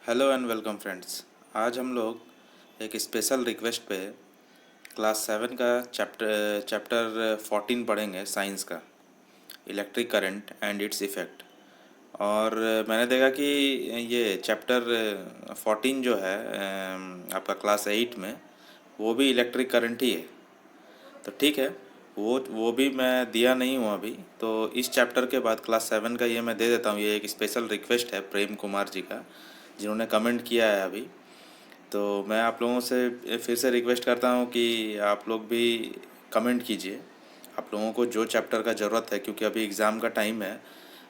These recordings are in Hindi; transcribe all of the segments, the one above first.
Hello and welcome friends. आज हम लोग एक स्पेशल रिक्वेस्ट पे क्लास 7 का चैप्टर 14 पढ़ेंगे, साइंस का, electric current and it's effect. और मैंने देखा कि ये चैप्टर 14 जो है आपका क्लास 8 में, वो भी इलेक्ट्रिक करंट ही है। तो ठीक है, वो भी मैं दिया नहीं हूँ अभी। तो इस चैप्टर के बाद क्लास 7 का ये मैं दे देता हूँ। ये एक स्पेशल रिक्वेस्ट है प्रेम कुमार जी का, जिन्होंने कमेंट किया है अभी। तो मैं आप लोगों से फिर से रिक्वेस्ट करता हूँ कि आप लोग भी कमेंट कीजिए आप लोगों को जो चैप्टर का ज़रूरत है, क्योंकि अभी एग्ज़ाम का टाइम है।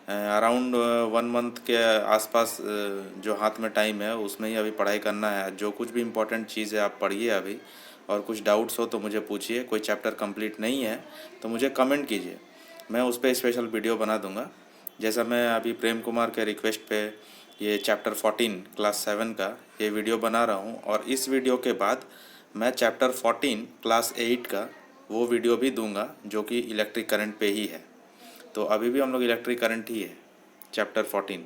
अराउंड 1 मंथ के आसपास जो हाथ में टाइम है उसमें ही अभी पढ़ाई करना है। जो कुछ भी इम्पोर्टेंट चीज़ है आप पढ़िए अभी, और कुछ डाउट्स हो तो मुझे पूछिए। कोई चैप्टर कंप्लीट नहीं है तो मुझे कमेंट कीजिए, मैं उस पर स्पेशल वीडियो बना दूंगा। जैसा मैं अभी प्रेम कुमार के रिक्वेस्ट पे ये चैप्टर 14 क्लास 7 का ये वीडियो बना रहा हूँ, और इस वीडियो के बाद मैं चैप्टर 14 क्लास 8 का वो वीडियो भी दूंगा, जो कि इलेक्ट्रिक करंट पे ही है। तो अभी भी हम लोग इलेक्ट्रिक करंट ही है, चैप्टर 14।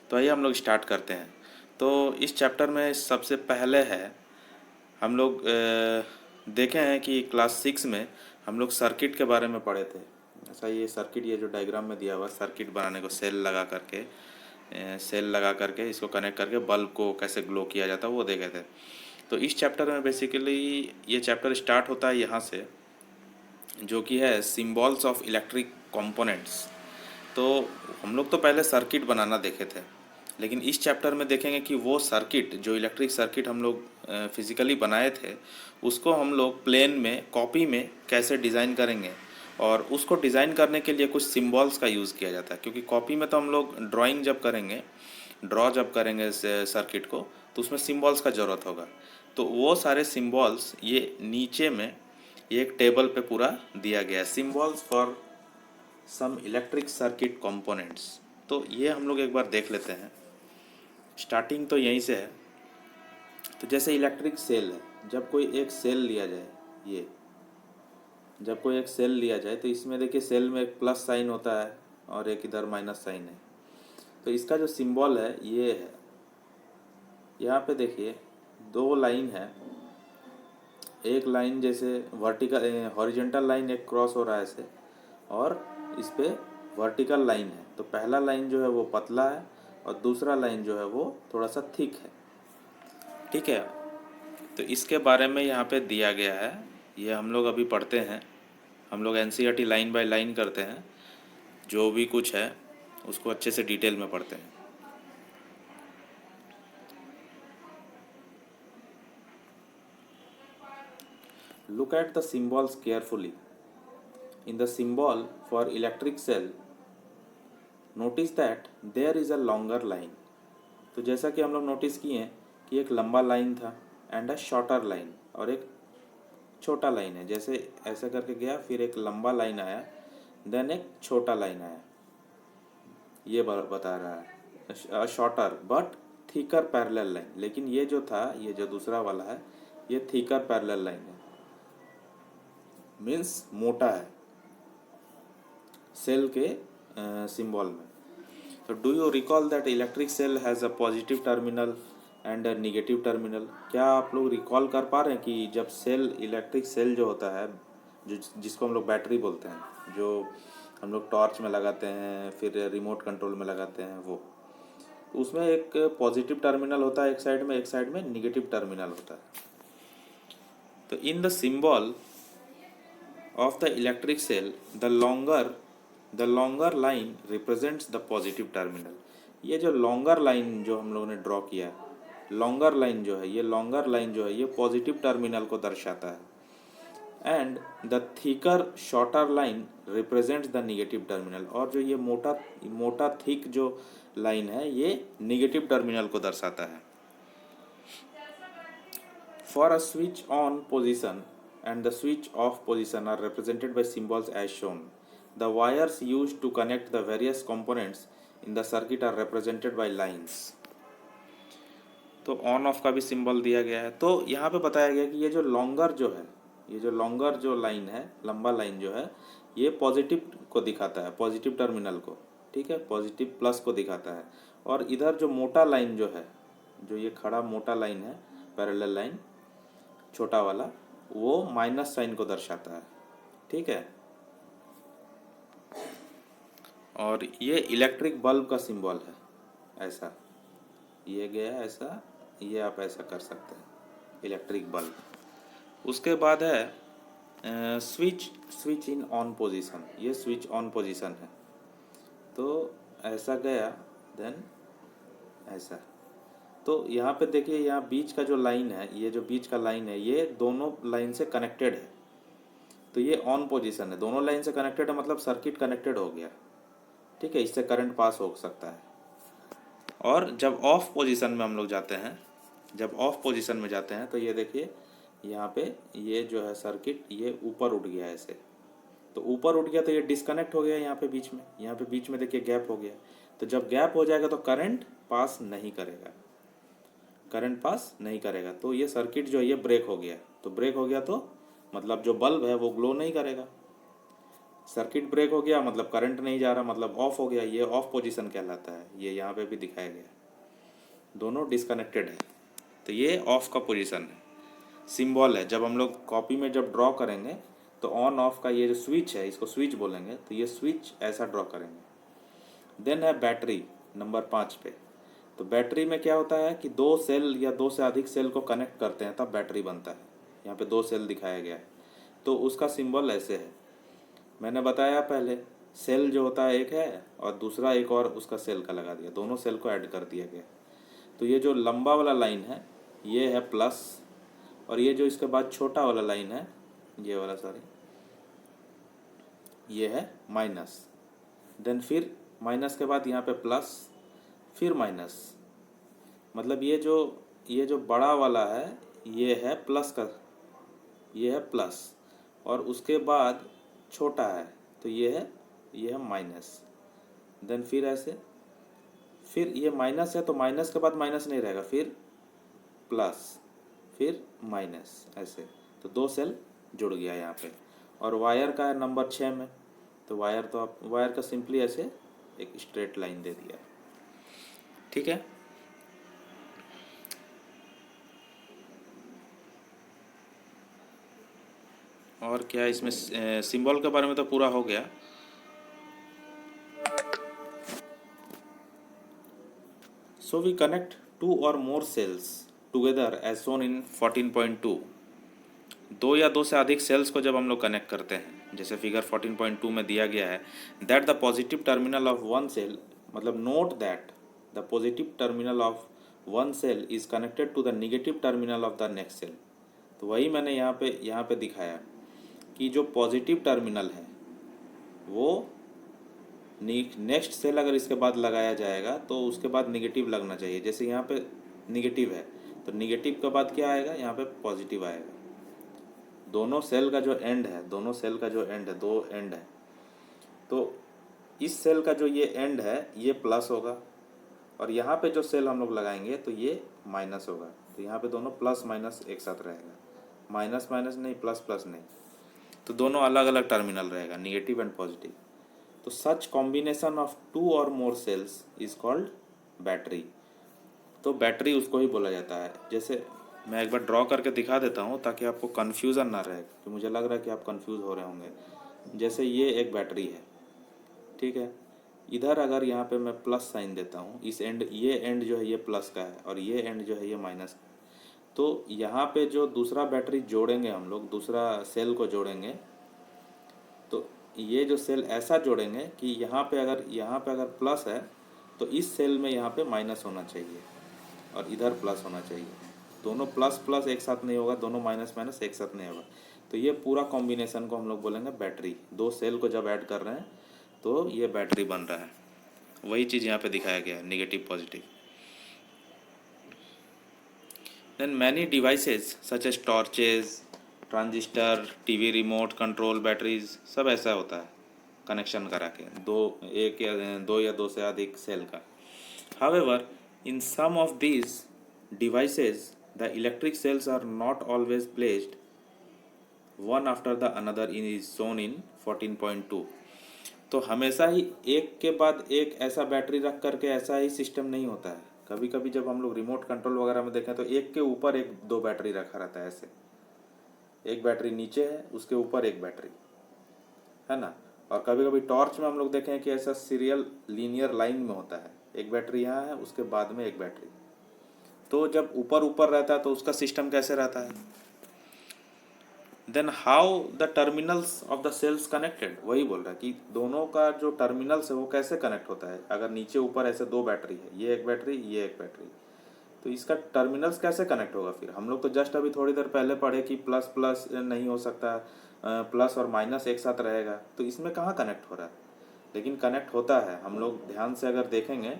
तो आइए हम लोग स्टार्ट करते हैं। तो इस चैप्टर में सबसे पहले है, हम लोग देखे हैं कि क्लास 6 में हम लोग सर्किट के बारे में पढ़े थे। ऐसा ये सर्किट, ये जो डायग्राम में दिया हुआ सर्किट बनाने को, सेल लगा करके इसको कनेक्ट करके बल्ब को कैसे ग्लो किया जाता है वो देखे थे। तो इस चैप्टर में बेसिकली ये चैप्टर स्टार्ट होता है यहाँ से, जो कि है सिम्बॉल्स ऑफ इलेक्ट्रिक कंपोनेंट्स। तो हम लोग तो पहले सर्किट बनाना देखे थे, लेकिन इस चैप्टर में देखेंगे कि वो सर्किट, जो इलेक्ट्रिक सर्किट हम लोग फिज़िकली बनाए थे, उसको हम लोग प्लेन में, कॉपी में कैसे डिज़ाइन करेंगे। और उसको डिज़ाइन करने के लिए कुछ सिम्बॉल्स का यूज़ किया जाता है, क्योंकि कॉपी में तो हम लोग ड्राइंग जब करेंगे, ड्रॉ जब करेंगे सर्किट को, तो उसमें सिम्बॉल्स का ज़रूरत होगा। तो वो सारे सिम्बॉल्स ये नीचे में ये एक टेबल पे पूरा दिया गया है, symbols for some electric circuit components. तो ये हम लोग एक बार देख लेते हैं। स्टार्टिंग तो यहीं से है। तो जैसे इलेक्ट्रिक सेल है, जब कोई एक सेल लिया जाए, ये जब कोई एक सेल लिया जाए तो इसमें देखिए सेल में एक प्लस साइन होता है और एक इधर माइनस साइन है। तो इसका जो सिंबल है ये है, यहाँ पे देखिए दो लाइन है। एक लाइन जैसे वर्टिकल हॉरिजॉन्टल लाइन एक क्रॉस हो रहा है ऐसे, और इस पे वर्टिकल लाइन है। तो पहला लाइन जो है वो पतला है और दूसरा लाइन जो है वो थोड़ा सा थिक है। ठीक है, तो इसके बारे में यहाँ पे दिया गया है। ये हम लोग अभी पढ़ते हैं, हम लोग एनसीईआरटी लाइन बाय लाइन करते हैं। जो भी कुछ है उसको अच्छे से डिटेल में पढ़ते हैं। Look at the symbols carefully. In the symbol for electric cell, notice that there is a longer line. तो जैसा कि हम लोग नोटिस किए हैं कि एक लंबा लाइन था एंड अ शॉर्टर लाइन, और एक छोटा लाइन है। जैसे ऐसा करके गया, फिर एक लंबा लाइन आया, देन एक छोटा लाइन आया। ये बता रहा है shorter but thicker parallel line. लेकिन ये जो था, ये जो दूसरा वाला है, ये थिकर पैरेलल लाइन है, मीन्स मोटा है सेल के सिंबल में। तो do you recall that electric cell has a positive terminal and a negative terminal. क्या आप लोग रिकॉल कर पा रहे हैं कि जब सेल, इलेक्ट्रिक सेल जो होता है, जो जिसको हम लोग बैटरी बोलते हैं, जो हम लोग टॉर्च में लगाते हैं, फिर रिमोट कंट्रोल में लगाते हैं, वो तो उसमें एक पॉजिटिव टर्मिनल होता है एक साइड में निगेटिव टर्मिनल होता है। तो in the symbol of the electric cell, the longer line represents the positive terminal। ये जो longer line जो हम लोगों ने ड्रॉ किया, longer line जो है, ये longer line जो है ये पॉजिटिव टर्मिनल को दर्शाता है, and the thicker shorter line represents the negative terminal. और जो ये मोटा थिक जो लाइन है ये निगेटिव टर्मिनल को दर्शाता है। For a switch on position and the switch off position are represented by symbols as shown. The wires used to connect the various components in the circuit are represented by lines। तो ऑन ऑफ का भी सिंबल दिया गया है। तो यहाँ पे बताया गया कि ये जो लॉन्गर जो है, ये जो लॉन्गर जो लाइन है, लंबा लाइन जो है, ये पॉजिटिव को दिखाता है, पॉजिटिव टर्मिनल को, ठीक है, पॉजिटिव प्लस को दिखाता है। और इधर जो मोटा लाइन जो है, जो ये खड़ा मोटा लाइन है, पैरेलल लाइन छोटा वाला, वो माइनस साइन को दर्शाता है, ठीक है। और ये इलेक्ट्रिक बल्ब का सिंबल है, ऐसा ये गया ऐसा, ये आप ऐसा कर सकते हैं, इलेक्ट्रिक बल्ब। उसके बाद है स्विच इन ऑन पोजीशन, ये स्विच ऑन पोजीशन है, तो ऐसा गया, देन ऐसा। तो यहाँ पे देखिए, यहाँ बीच का जो लाइन है, ये जो बीच का लाइन है, ये दोनों लाइन से कनेक्टेड है, तो ये ऑन पोजीशन है, दोनों लाइन से कनेक्टेड है, मतलब सर्किट कनेक्टेड हो गया, ठीक है, इससे करंट पास हो सकता है। और जब ऑफ पोजीशन में हम लोग जाते हैं, जब ऑफ पोजीशन में जाते हैं, तो ये देखिए यहाँ पे ये जो है सर्किट, ये ऊपर उठ गया ऐसे, तो ऊपर उठ गया तो ये डिस्कनेक्ट हो गया यहाँ पे बीच में, यहाँ पे बीच में देखिए गैप हो गया, तो जब गैप हो जाएगा तो करंट पास नहीं करेगा, करंट पास नहीं करेगा, तो ये सर्किट जो है ये ब्रेक हो गया। तो ब्रेक हो गया तो मतलब जो बल्ब है वो ग्लो नहीं करेगा, सर्किट ब्रेक हो गया मतलब करंट नहीं जा रहा, मतलब ऑफ हो गया, ये ऑफ पोजीशन कहलाता है, ये यहाँ पे भी दिखाया गया, दोनों डिस्कनेक्टेड है, तो ये ऑफ का पोजीशन है, सिंबल है। जब हम लोग कॉपी में जब ड्रॉ करेंगे तो ऑन ऑफ का ये जो स्विच है, इसको स्विच बोलेंगे, तो ये स्विच ऐसा ड्रॉ करेंगे। देन है बैटरी नंबर 5 पे। तो बैटरी में क्या होता है कि 2 सेल या 2 से अधिक सेल को कनेक्ट करते हैं तब बैटरी बनता है, यहाँ पे 2 सेल दिखाया गया है, तो उसका सिंबल ऐसे है। मैंने बताया पहले, सेल जो होता है एक है और दूसरा एक और उसका सेल का लगा दिया, दोनों सेल को ऐड कर दिया गया। तो ये जो लंबा वाला लाइन है ये है प्लस, और ये जो इसके बाद छोटा वाला लाइन है, ये वाला सॉरी, ये है माइनस। देन फिर माइनस के बाद यहाँ पे प्लस, फिर माइनस, मतलब ये जो बड़ा वाला है ये है प्लस का, ये है प्लस, और उसके बाद छोटा है तो ये है माइनस। देन फिर ऐसे, फिर ये माइनस है तो माइनस के बाद माइनस नहीं रहेगा, फिर प्लस, फिर माइनस, ऐसे। तो 2 सेल जुड़ गया यहाँ पे। और वायर का है नंबर 6 में, तो वायर का सिंपली ऐसे एक स्ट्रेट लाइन दे दिया, ठीक है। और क्या इसमें सिंबल के बारे में तो पूरा हो गया। So we connect 2 or more cells together as shown in 14.2। 2 या 2 से अधिक सेल्स को जब हम लोग कनेक्ट करते हैं, जैसे फिगर 14.2 में दिया गया है, that the positive terminal of one cell, मतलब note that the positive terminal of one cell is connected to the negative terminal of the next cell. तो वही मैंने यहाँ पे दिखाया कि जो पॉजिटिव टर्मिनल है वो नेक्स्ट सेल अगर इसके बाद लगाया जाएगा तो उसके बाद निगेटिव लगना चाहिए। जैसे यहाँ पे निगेटिव है तो निगेटिव के बाद क्या आएगा, यहाँ पे पॉजिटिव आएगा। दोनों सेल का जो एंड है, दोनों सेल का जो एंड है, 2 एंड है, तो इस सेल का जो ये एंड है ये प्लस होगा, और यहाँ पे जो सेल हम लोग लगाएंगे तो ये माइनस होगा। तो यहाँ पे दोनों प्लस माइनस एक साथ रहेगा, माइनस माइनस नहीं, प्लस प्लस नहीं, तो दोनों अलग अलग टर्मिनल रहेगा, निगेटिव एंड पॉजिटिव। तो सच कॉम्बिनेशन ऑफ 2 और मोर सेल्स इज कॉल्ड बैटरी। तो बैटरी उसको ही बोला जाता है। जैसे मैं एक बार ड्रॉ करके दिखा देता हूँ ताकि आपको कन्फ्यूज़न ना रहे, तो मुझे लग रहा है कि आप कंफ्यूज हो रहे होंगे। जैसे ये एक बैटरी है, ठीक है, इधर अगर यहाँ पे मैं प्लस साइन देता हूँ, इस एंड, ये एंड जो है ये प्लस का है और ये एंड जो है ये माइनस का, तो यहाँ पे जो दूसरा बैटरी जोड़ेंगे हम लोग, दूसरा सेल को जोड़ेंगे, तो ये जो सेल ऐसा जोड़ेंगे कि यहाँ पे अगर प्लस है तो इस सेल में यहाँ पे माइनस होना चाहिए और इधर प्लस होना चाहिए। दोनों प्लस प्लस एक साथ नहीं होगा, दोनों माइनस माइनस एक साथ नहीं होगा। तो ये पूरा कॉम्बिनेशन को हम लोग बोलेंगे बैटरी। 2 सेल को जब ऐड कर रहे हैं तो ये बैटरी बन रहा है। वही चीज़ यहाँ पे दिखाया गया है, negative positive. Then many devices such as torches, transistor, TV remote control, batteries, सब ऐसा होता है कनेक्शन करा के, 2 या 2 से अधिक सेल का। However in some of these devices the electric cells are not always placed one after the another in is shown in 14.2। तो हमेशा ही एक के बाद एक ऐसा बैटरी रख करके ऐसा ही सिस्टम नहीं होता है। कभी कभी जब हम लोग रिमोट कंट्रोल वगैरह में देखें तो एक के ऊपर एक दो बैटरी रखा रहता है ऐसे, एक बैटरी नीचे है उसके ऊपर एक बैटरी, है ना। और कभी कभी टॉर्च में हम लोग देखें कि ऐसा सीरियल लीनियर लाइन में होता है, एक बैटरी यहाँ है उसके बाद में एक बैटरी। तो जब ऊपर ऊपर रहता है तो उसका सिस्टम कैसे रहता है? Then how the terminals of the cells connected, वही बोल रहा है कि दोनों का जो टर्मिनल्स है वो कैसे कनेक्ट होता है। अगर नीचे ऊपर ऐसे दो बैटरी है, ये एक बैटरी ये एक बैटरी, तो इसका टर्मिनल्स कैसे कनेक्ट होगा? फिर हम लोग तो जस्ट अभी थोड़ी देर पहले पढ़े कि प्लस प्लस नहीं हो सकता, प्लस और माइनस एक साथ रहेगा, तो इसमें कहाँ कनेक्ट हो रहा है? लेकिन कनेक्ट होता है। हम लोग ध्यान से अगर देखेंगे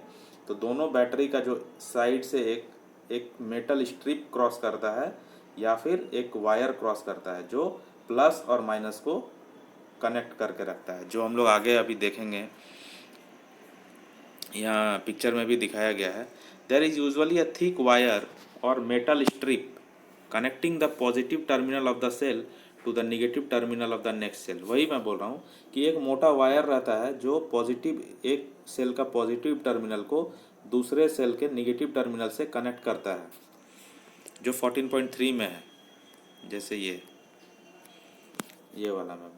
तो दोनों बैटरी का जो साइड से एक एक मेटल स्ट्रिप क्रॉस करता है या फिर एक वायर क्रॉस करता है जो प्लस और माइनस को कनेक्ट करके रखता है, जो हम लोग आगे अभी देखेंगे। यहाँ पिक्चर में भी दिखाया गया है। There is usually a thick wire or metal strip connecting the positive terminal of the cell to the negative terminal of the next cell. वही मैं बोल रहा हूँ कि एक मोटा वायर रहता है जो पॉजिटिव, एक सेल का पॉजिटिव टर्मिनल को दूसरे सेल के निगेटिव टर्मिनल से कनेक्ट करता है, जो 14.3 में है। जैसे ये वाला में,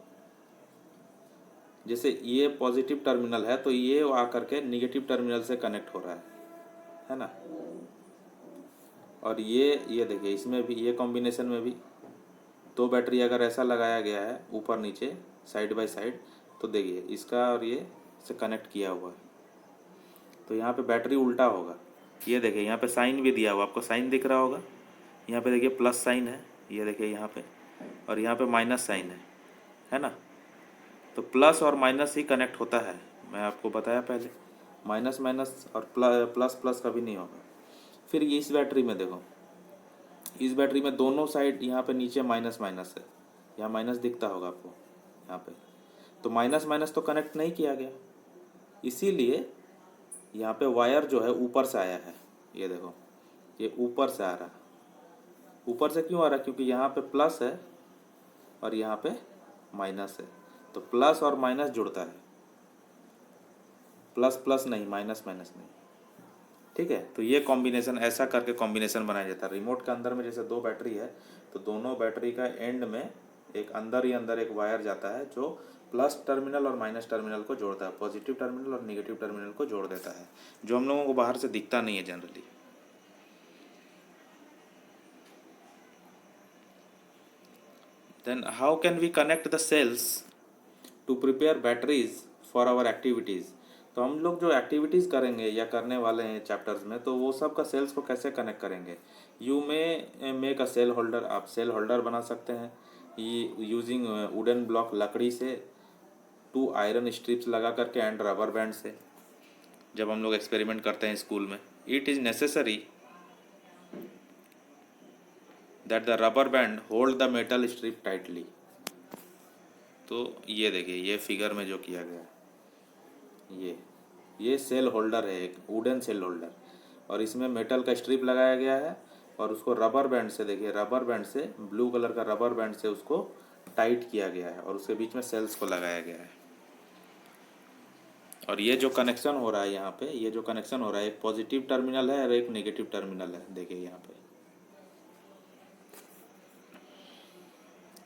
जैसे ये पॉजिटिव टर्मिनल है तो ये आकर के निगेटिव टर्मिनल से कनेक्ट हो रहा है ना। और ये देखिए, इसमें भी ये कॉम्बिनेशन में भी दो बैटरी अगर ऐसा लगाया गया है ऊपर नीचे साइड बाय साइड, तो देखिए इसका और ये से कनेक्ट किया हुआ है, तो यहाँ पे बैटरी उल्टा होगा। ये देखिए यहाँ पे साइन भी दिया हुआ, आपको साइन दिख रहा होगा। यहाँ पे देखिए प्लस साइन है, ये देखिए यहाँ पे, और यहाँ पे माइनस साइन है ना। तो प्लस और माइनस ही कनेक्ट होता है, मैं आपको बताया पहले। माइनस माइनस और प्लस प्लस कभी नहीं होगा। फिर ये इस बैटरी में देखो, इस बैटरी में दोनों साइड यहाँ पे नीचे माइनस माइनस है, यहाँ माइनस दिखता होगा आपको यहाँ पे, तो माइनस माइनस तो कनेक्ट नहीं किया गया, इसीलिए यहाँ पे वायर जो है ऊपर से आया है। ये देखो ये ऊपर से आ रहा है। ऊपर से क्यों आ रहा है? क्योंकि यहाँ पे प्लस है और यहाँ पे माइनस है, तो प्लस और माइनस जुड़ता है, प्लस प्लस नहीं, माइनस माइनस नहीं। ठीक है, तो ये कॉम्बिनेशन, ऐसा करके कॉम्बिनेशन बनाया जाता है। रिमोट के अंदर में जैसे दो बैटरी है तो दोनों बैटरी का एंड में एक अंदर ही अंदर एक वायर जाता है जो प्लस टर्मिनल और माइनस टर्मिनल को जोड़ता है, पॉजिटिव टर्मिनल और निगेटिव टर्मिनल को जोड़ देता है, जो हम लोगों को बाहर से दिखता नहीं है generally. Then how can we connect the cells to prepare batteries for our activities. तो हम लोग जो एक्टिविटीज़ करेंगे या करने वाले हैं चैप्टर्स में, तो वो सब का सेल्स को कैसे कनेक्ट करेंगे? You may make a cell holder, आप सेल होल्डर बना सकते हैं ये यूजिंग वुडन ब्लॉक, लकड़ी से, टू आयरन स्ट्रिप्स लगा करके एंड रबर बैंड से। जब हम लोग एक्सपेरिमेंट करते हैं स्कूल में, it is necessary that the rubber band hold the metal strip tightly. तो ये देखिए, ये फिगर में जो किया गया है, ये सेल होल्डर है, एक वुडन सेल होल्डर, और इसमें मेटल का स्ट्रिप लगाया गया है और उसको रबर बैंड से, देखिए रबर बैंड से, ब्लू कलर का रबर बैंड से उसको टाइट किया गया है और उसके बीच में सेल्स को लगाया गया है। और ये जो कनेक्शन हो रहा है यहाँ पे, ये जो कनेक्शन हो रहा है, एक पॉजिटिव टर्मिनल है और एक नेगेटिव टर्मिनल है, देखिए यहाँ पे।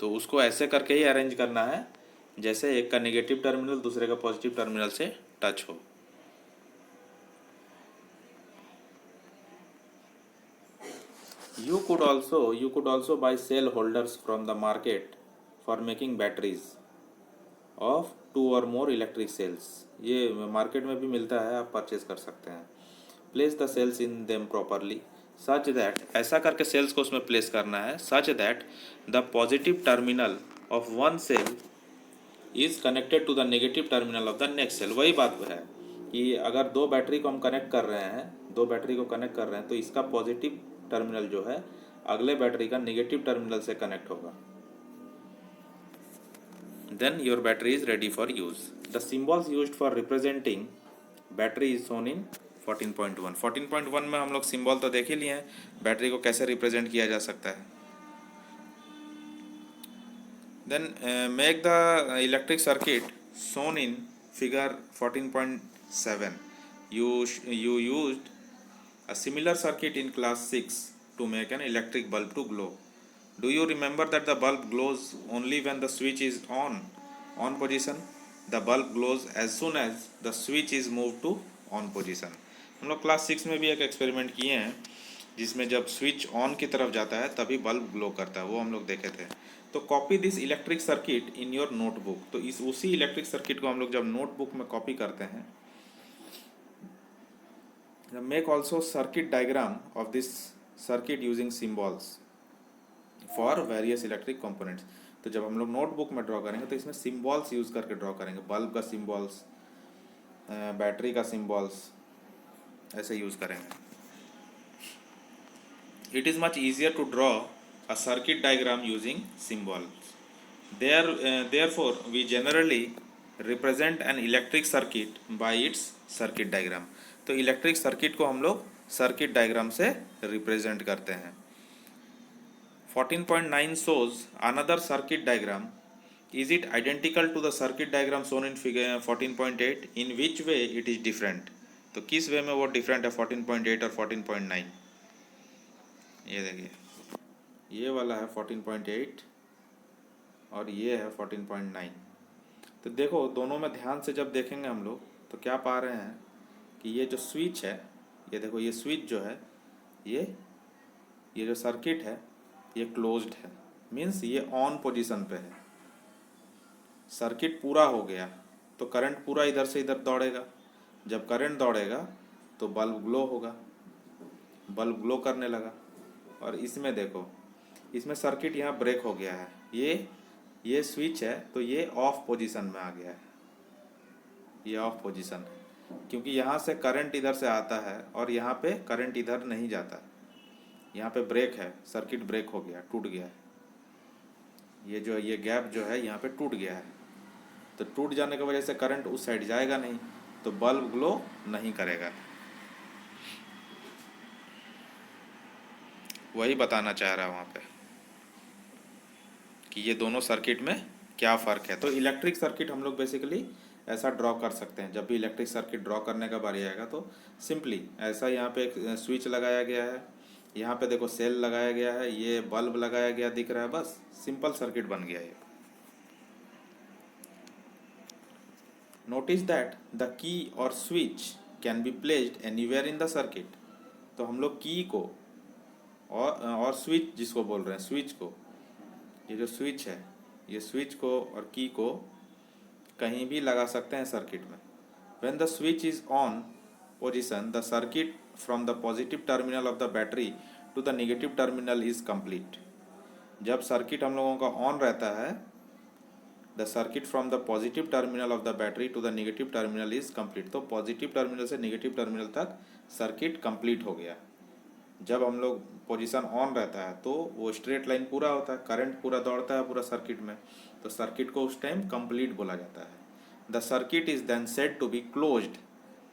तो उसको ऐसे करके ही अरेंज करना है जैसे एक का नेगेटिव टर्मिनल दूसरे का पॉजिटिव टर्मिनल से टच हो। You could also buy cell holders from the market for making batteries of two or more electric cells। ये मार्केट में भी मिलता है, आप परचेज कर सकते हैं। Place the cells in them properly such that, ऐसा करके सेल्स को उसमें प्लेस करना है, such that the positive terminal of one cell is connected to the negative terminal of the next cell। वही बात है कि अगर दो बैटरी को हम कनेक्ट कर रहे हैं, दो बैटरी को कनेक्ट कर रहे हैं, तो इसका पॉजिटिव टर्मिनल जो है अगले बैटरी का नेगेटिव टर्मिनल से कनेक्ट होगा। Then your battery is ready for use. The symbols used for representing battery is shown in 14.1। 14.1 में हम लोग सिम्बॉल तो देख ही लिए हैं, बैटरी को कैसे रिप्रेजेंट किया जा सकता है। Then make the electric circuit shown in figure 14.7। You used A similar circuit in class 6 to make an electric bulb to glow. Do you remember that the bulb glows only when the switch is on position? The bulb glows as soon as the switch is moved to on position. हम लोग क्लास 6 में भी एक एक्सपेरिमेंट किए हैं जिसमें जब स्विच ऑन की तरफ जाता है तभी बल्ब ग्लो करता है, वो हम लोग देखे थे। तो copy this electric circuit in your notebook. तो इस उसी इलेक्ट्रिक सर्किट को हम लोग जब नोटबुक में कॉपी करते हैं, make also circuit diagram of this circuit using symbols for various electric components. तो जब हम लोग नोटबुक में ड्रॉ करेंगे तो इसमें सिम्बॉल्स यूज करके ड्रॉ करेंगे, बल्ब का सिम्बॉल्स, बैटरी का सिम्बॉल्स, ऐसे यूज करेंगे। It is much easier to draw a circuit diagram using symbols. Therefore, we generally represent an electric circuit by its circuit diagram. तो इलेक्ट्रिक सर्किट को हम लोग सर्किट डायग्राम से रिप्रेजेंट करते हैं। 14.9 shows another circuit diagram. Is it identical to the circuit diagram shown in figure 14.8? In which way it is different? तो किस वे में वो डिफरेंट है 14.8 और 14.9? ये देखिए, ये वाला है 14.8 और ये है 14.9। तो देखो दोनों में ध्यान से जब देखेंगे हम लोग तो क्या पा रहे हैं कि ये जो स्विच है, ये देखो ये स्विच जो है, ये जो सर्किट है ये क्लोज्ड है, मीन्स ये ऑन पोजीशन पे है। सर्किट पूरा हो गया तो करंट पूरा इधर से इधर दौड़ेगा, जब करंट दौड़ेगा तो बल्ब ग्लो होगा, बल्ब ग्लो करने लगा। और इसमें देखो, इसमें सर्किट यहाँ ब्रेक हो गया है, ये स्विच है तो ये ऑफ पोजीशन में आ गया है, ये ऑफ पोजीशन है क्योंकि यहाँ से करंट इधर से आता है और यहाँ पे करंट इधर नहीं जाता, यहाँ पे ब्रेक है, सर्किट ब्रेक हो गया, टूट गया है, ये गैप जो है यहाँ पे टूट गया है। तो टूट जाने की वजह से करंट उस साइड जाएगा नहीं, तो बल्ब ग्लो नहीं करेगा। वही बताना चाह रहा हूँ वहाँ पे कि ये दोनों सर्किट में क्या फ़र्क है। तो इलेक्ट्रिक सर्किट हम लोग बेसिकली ऐसा ड्रॉ कर सकते हैं। जब भी इलेक्ट्रिक सर्किट ड्रॉ करने का बारी आएगा तो सिंपली ऐसा यहाँ पे एक स्विच लगाया गया है, यहाँ पे देखो सेल लगाया गया है, ये बल्ब लगाया गया दिख रहा है, बस सिंपल सर्किट बन गया ये। नोटिस दैट द की और switch can be placed anywhere in the circuit. तो हम लोग की को और स्विच जिसको बोल रहे हैं, स्विच को, ये जो स्विच है, ये स्विच को और की को कहीं भी लगा सकते हैं सर्किट में। When the switch is on position the circuit from the positive terminal of the battery to the negative terminal is complete. जब सर्किट हम लोगों का ऑन रहता है, the circuit from the positive terminal of the battery to the negative terminal is complete. तो पॉजिटिव टर्मिनल से नेगेटिव टर्मिनल तक सर्किट कंप्लीट हो गया। जब हम लोग पोजीशन ऑन रहता है तो वो स्ट्रेट लाइन पूरा होता है, करंट पूरा दौड़ता है पूरा सर्किट में, तो सर्किट को उस टाइम कंप्लीट बोला जाता है। The circuit is then said to be closed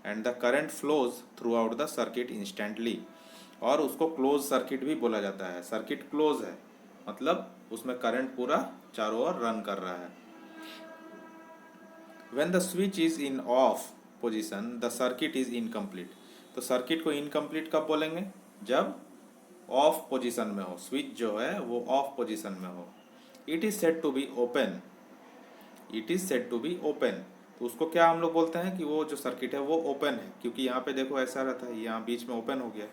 and the current flows throughout the circuit instantly. और उसको क्लोज सर्किट भी बोला जाता है। सर्किट क्लोज है मतलब उसमें करंट पूरा चारों ओर रन कर रहा है। When the switch is in of position the circuit is incomplete. तो सर्किट को इनकम्प्लीट कब बोलेंगे? जब ऑफ पोजीशन में हो, स्विच जो है वो ऑफ पोजीशन में हो। It is said to be open, it is said to be open. तो उसको क्या हम लोग बोलते हैं कि वो जो सर्किट है वो ओपन है, क्योंकि यहाँ पे देखो ऐसा रहता है, यहाँ बीच में ओपन हो गया,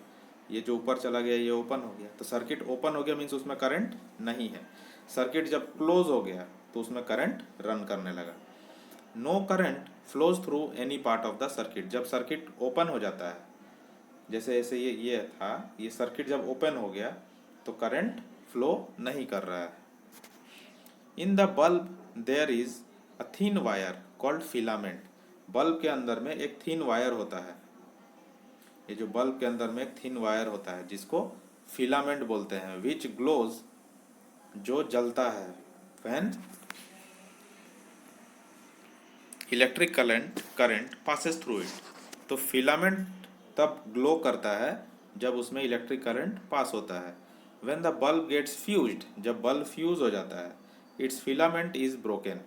ये जो ऊपर चला गया ये ओपन हो गया। तो सर्किट ओपन हो गया मीन्स उसमें करंट नहीं है। सर्किट जब क्लोज हो गया तो उसमें करंट रन करने लगा। No current flows through any part of the circuit. जब सर्किट ओपन हो जाता है, जैसे ऐसे ये था, ये सर्किट जब ओपन हो गया तो करंट फ्लो नहीं कर रहा है। In the bulb there is a thin wire called filament. Bulb के अंदर में एक थिन वायर होता है, ये जो बल्ब के अंदर में एक थिन वायर होता है जिसको फिलामेंट बोलते हैं। विच ग्लोज, जो जलता है, when electric current passes through it. तो फिलामेंट तब ग्लो करता है जब उसमें इलेक्ट्रिक करंट पास होता है। When the bulb gets fused, जब बल्ब फ्यूज हो जाता है, इट्स फिलामेंट इज ब्रोकन।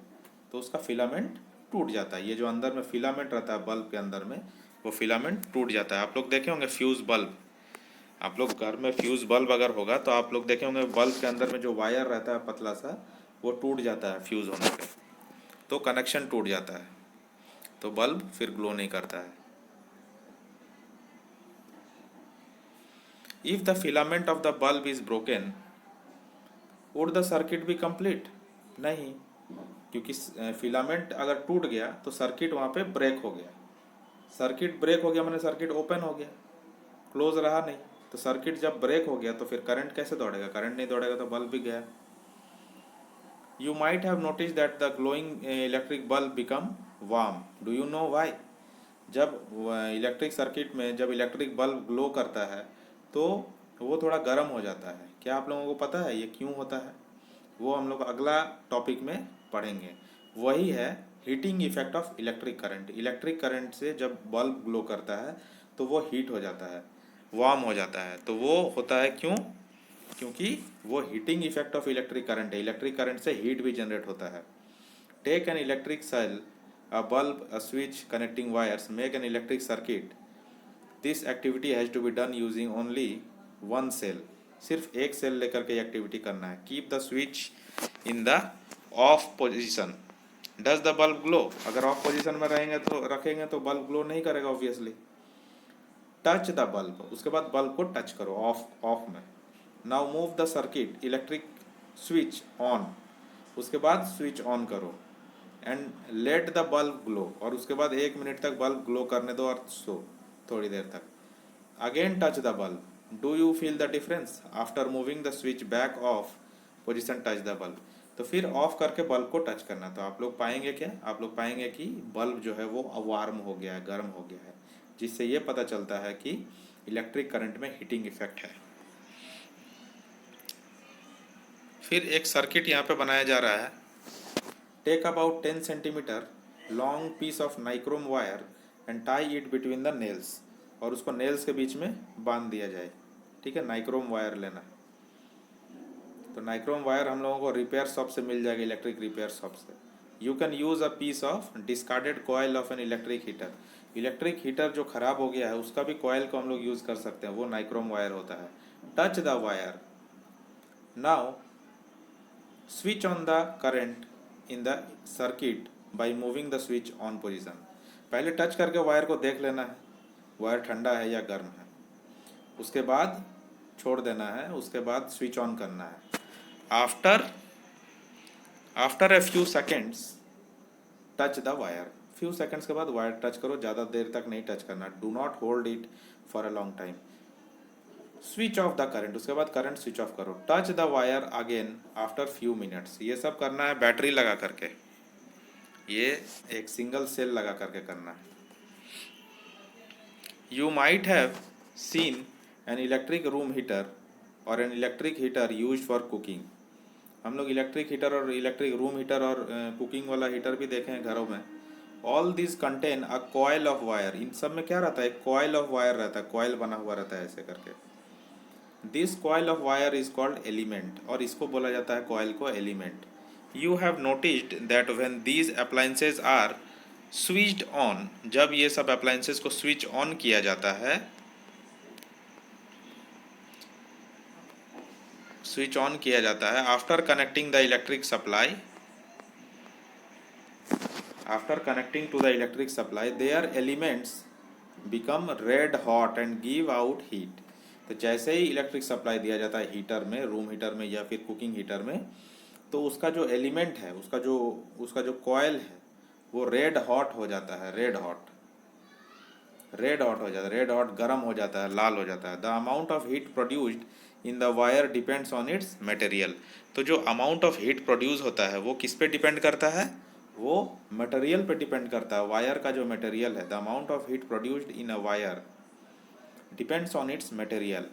तो उसका फिलामेंट टूट जाता है। ये जो अंदर में फिलामेंट रहता है बल्ब के अंदर में, वो फिलामेंट टूट जाता है। आप लोग देखे होंगे फ्यूज बल्ब, आप लोग घर में फ्यूज़ बल्ब अगर होगा तो आप लोग देखे होंगे बल्ब के अंदर में जो वायर रहता है पतला सा, वो टूट जाता है फ्यूज़ होने पे, तो कनेक्शन टूट जाता है, तो बल्ब फिर ग्लो नहीं करता है। If the filament of the bulb is broken, would the circuit be complete? नहीं, क्योंकि फिलामेंट अगर टूट गया तो सर्किट वहाँ पे ब्रेक हो गया। सर्किट ब्रेक हो गया मैंने सर्किट ओपन हो गया, क्लोज रहा नहीं। तो सर्किट जब ब्रेक हो गया तो फिर करंट कैसे दौड़ेगा? करंट नहीं दौड़ेगा तो बल्ब भी गया। You might have notice that the glowing electric bulb become warm, do you know why? जब इलेक्ट्रिक सर्किट में जब इलेक्ट्रिक बल्ब ग्लो करता है तो वो थोड़ा गर्म हो जाता है। क्या आप लोगों को पता है ये क्यों होता है? वो हम लोग अगला टॉपिक में पढ़ेंगे। वही है heating effect of electric current. Electric current से जब बल्ब ग्लो करता है तो वो हीट हो जाता है, वार्म हो जाता है। तो वो होता है क्यों? क्योंकि वो heating effect of electric current है। इलेक्ट्रिक करंट से हीट भी जनरेट होता है। Take an electric cell, a bulb, a switch, connecting wires, make an electric circuit. This activity has to be done using only one cell. सिर्फ एक सेल लेकर के एक्टिविटी करना है। Keep the switch in the off position, does the bulb glow? अगर ऑफ पोजिशन में रहेंगे तो रखेंगे तो बल्ब ग्लो नहीं करेगा ऑब्वियसली। टच द बल्ब, उसके बाद बल्ब को टच करो ऑफ ऑफ में। Now move the circuit, electric switch on, उसके बाद स्विच ऑन करो। And let the bulb glow, और उसके बाद 1 मिनट तक बल्ब ग्लो करने दो और सो थोड़ी देर तक। Again touch the bulb, do you feel the difference? After moving the switch back of position touch the bulb. तो फिर ऑफ करके बल्ब को टच करना। तो आप लोग पाएंगे क्या? आप लोग पाएंगे कि बल्ब जो है वो वार्म हो गया है, गर्म हो गया है, जिससे ये पता चलता है कि इलेक्ट्रिक करंट में हीटिंग इफेक्ट है। फिर एक सर्किट यहाँ पे बनाया जा रहा है। Take about 10 centimetre long piece of nichrome wire and tie it between the nails, और उसको नेल्स के बीच में बांध दिया जाए। ठीक है, नाइक्रोम वायर लेना। तो नाइक्रोम वायर हम लोगों को रिपेयर शॉप से मिल जाएगी, इलेक्ट्रिक रिपेयर शॉप से। You can use a piece of discarded coil of an electric heater. Electric heater जो खराब हो गया है उसका भी कॉयल को हम लोग यूज़ कर सकते हैं, वो नाइक्रोम वायर होता है। Touch the wire, now switch on the current in the circuit by moving the switch on position. पहले टच करके वायर को देख लेना है, वायर ठंडा है या गर्म है, उसके बाद छोड़ देना है, उसके बाद स्विच ऑन करना है। After a few seconds touch the wire. Few seconds के बाद वायर टच करो, ज़्यादा देर तक नहीं टच करना। Do not hold it for a long time. Switch off the current, उसके बाद करंट स्विच ऑफ करो। Touch the wire again after few minutes. ये सब करना है बैटरी लगा करके, ये एक सिंगल सेल लगा करके करना है। You might have seen an electric room heater or an electric heater use for cooking. हम लोग इलेक्ट्रिक हीटर और इलेक्ट्रिक रूम हीटर और कुकिंग वाला हीटर भी देखे हैं घरों में। All this contain a coil of wire. इन सब में क्या रहता है? कॉयल ऑफ वायर रहता है, कॉयल बना हुआ रहता है ऐसे करके। This coil of wire is called element, और इसको बोला जाता है कॉयल को element. You have noticed that when these appliances are switched on, जब ये सब अप्लायंसेज को स्विच ऑन किया जाता है, स्विच ऑन किया जाता है after connecting the electric supply, after connecting to the electric supply their elements become red hot and give out heat. तो जैसे ही इलेक्ट्रिक सप्लाई दिया जाता है हीटर में, रूम हीटर में या फिर कुकिंग हीटर में, तो उसका जो एलिमेंट है, उसका जो कॉयल है वो रेड हॉट हो जाता है। रेड हॉट हो जाता है, रेड हॉट गर्म हो जाता है, लाल हो जाता है। The amount of heat produced in the wire depends on it's material. तो जो अमाउंट ऑफ हीट प्रोड्यूस होता है वो किस पे डिपेंड करता है? वो मटेरियल पे डिपेंड करता है। वायर का जो मटेरियल है, the amount of heat produced in a wire depends on it's material.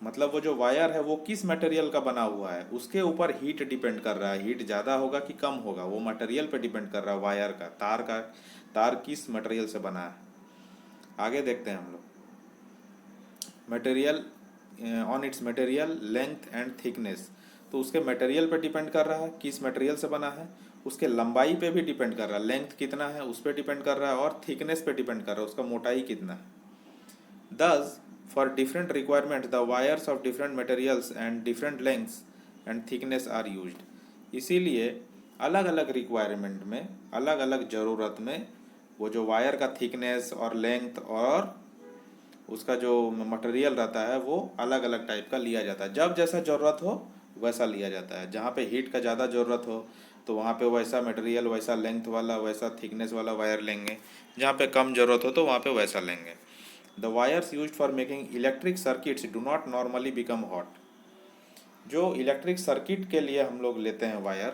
मतलब वो जो वायर है वो किस मटेरियल का बना हुआ है उसके ऊपर हीट डिपेंड कर रहा है। हीट ज़्यादा होगा कि कम होगा, वो मटेरियल पे डिपेंड कर रहा है। वायर का तार किस मटेरियल से बना है। आगे देखते हैं हम लोग। Material, on it's material, length and thickness. तो उसके मटेरियल पे डिपेंड कर रहा है, किस मटेरियल से बना है। उसके लंबाई पे भी डिपेंड कर रहा है, लेंथ कितना है उस पर डिपेंड कर रहा है, और थिकनेस पे डिपेंड कर रहा है, उसका मोटाई कितना है। दस For different requirement, the wires of different materials and different lengths and thickness are used. इसीलिए अलग अलग रिक्वायरमेंट में, अलग अलग ज़रूरत में वो जो वायर का थिकनेस और लेंथ और उसका जो मटेरियल रहता है वो अलग अलग टाइप का लिया जाता है। जब जैसा ज़रूरत हो वैसा लिया जाता है। जहाँ पे हीट का ज़्यादा ज़रूरत हो तो वहाँ पे वैसा मटेरियल, वैसा लेंथ वाला, वैसा थिकनेस वाला वायर लेंगे। जहाँ पे कम ज़रूरत हो तो वहाँ पे वैसा लेंगे। The wires used for making electric circuits do not normally become hot. जो इलेक्ट्रिक सर्किट के लिए हम लोग लेते हैं वायर,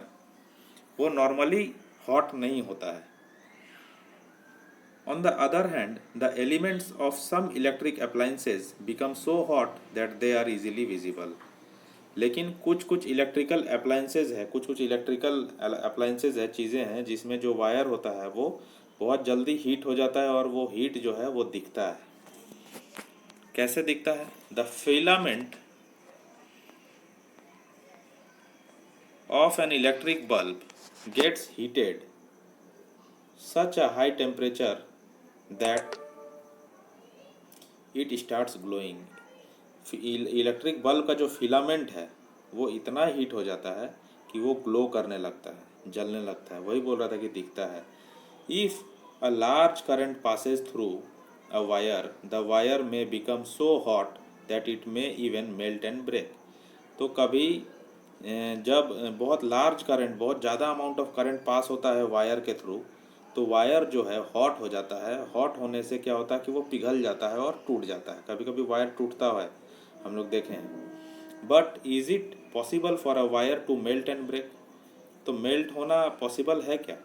वो नॉर्मली हॉट नहीं होता है। On the other hand, the elements of some electric appliances become so hot that they are easily visible. लेकिन कुछ कुछ इलेक्ट्रिकल अप्लाइंसेज है, कुछ इलेक्ट्रिकल अप्लाइंसेज है, चीज़ें हैं जिसमें जो वायर होता है वो बहुत जल्दी हीट हो जाता है और वो हीट जो है वो दिखता है। कैसे दिखता है? The filament of an electric bulb gets heated such a high temperature that it starts glowing. Electric bulb का जो फिलामेंट है वो इतना हीट हो जाता है कि वो ग्लो करने लगता है, जलने लगता है। वही बोल रहा था कि दिखता है। If a large current passes through a wire, the wire may become so hot that it may even melt and break. तो कभी जब बहुत लार्ज करंट, बहुत ज़्यादा अमाउंट ऑफ करंट पास होता है वायर के थ्रू, तो वायर जो है हॉट हो जाता है। हॉट होने से क्या होता है कि वो पिघल जाता है और टूट जाता है। कभी कभी वायर टूटता है, हम लोग देखे हैं। But is it possible for a wire to melt and break? तो मेल्ट होना पॉसिबल है क्या?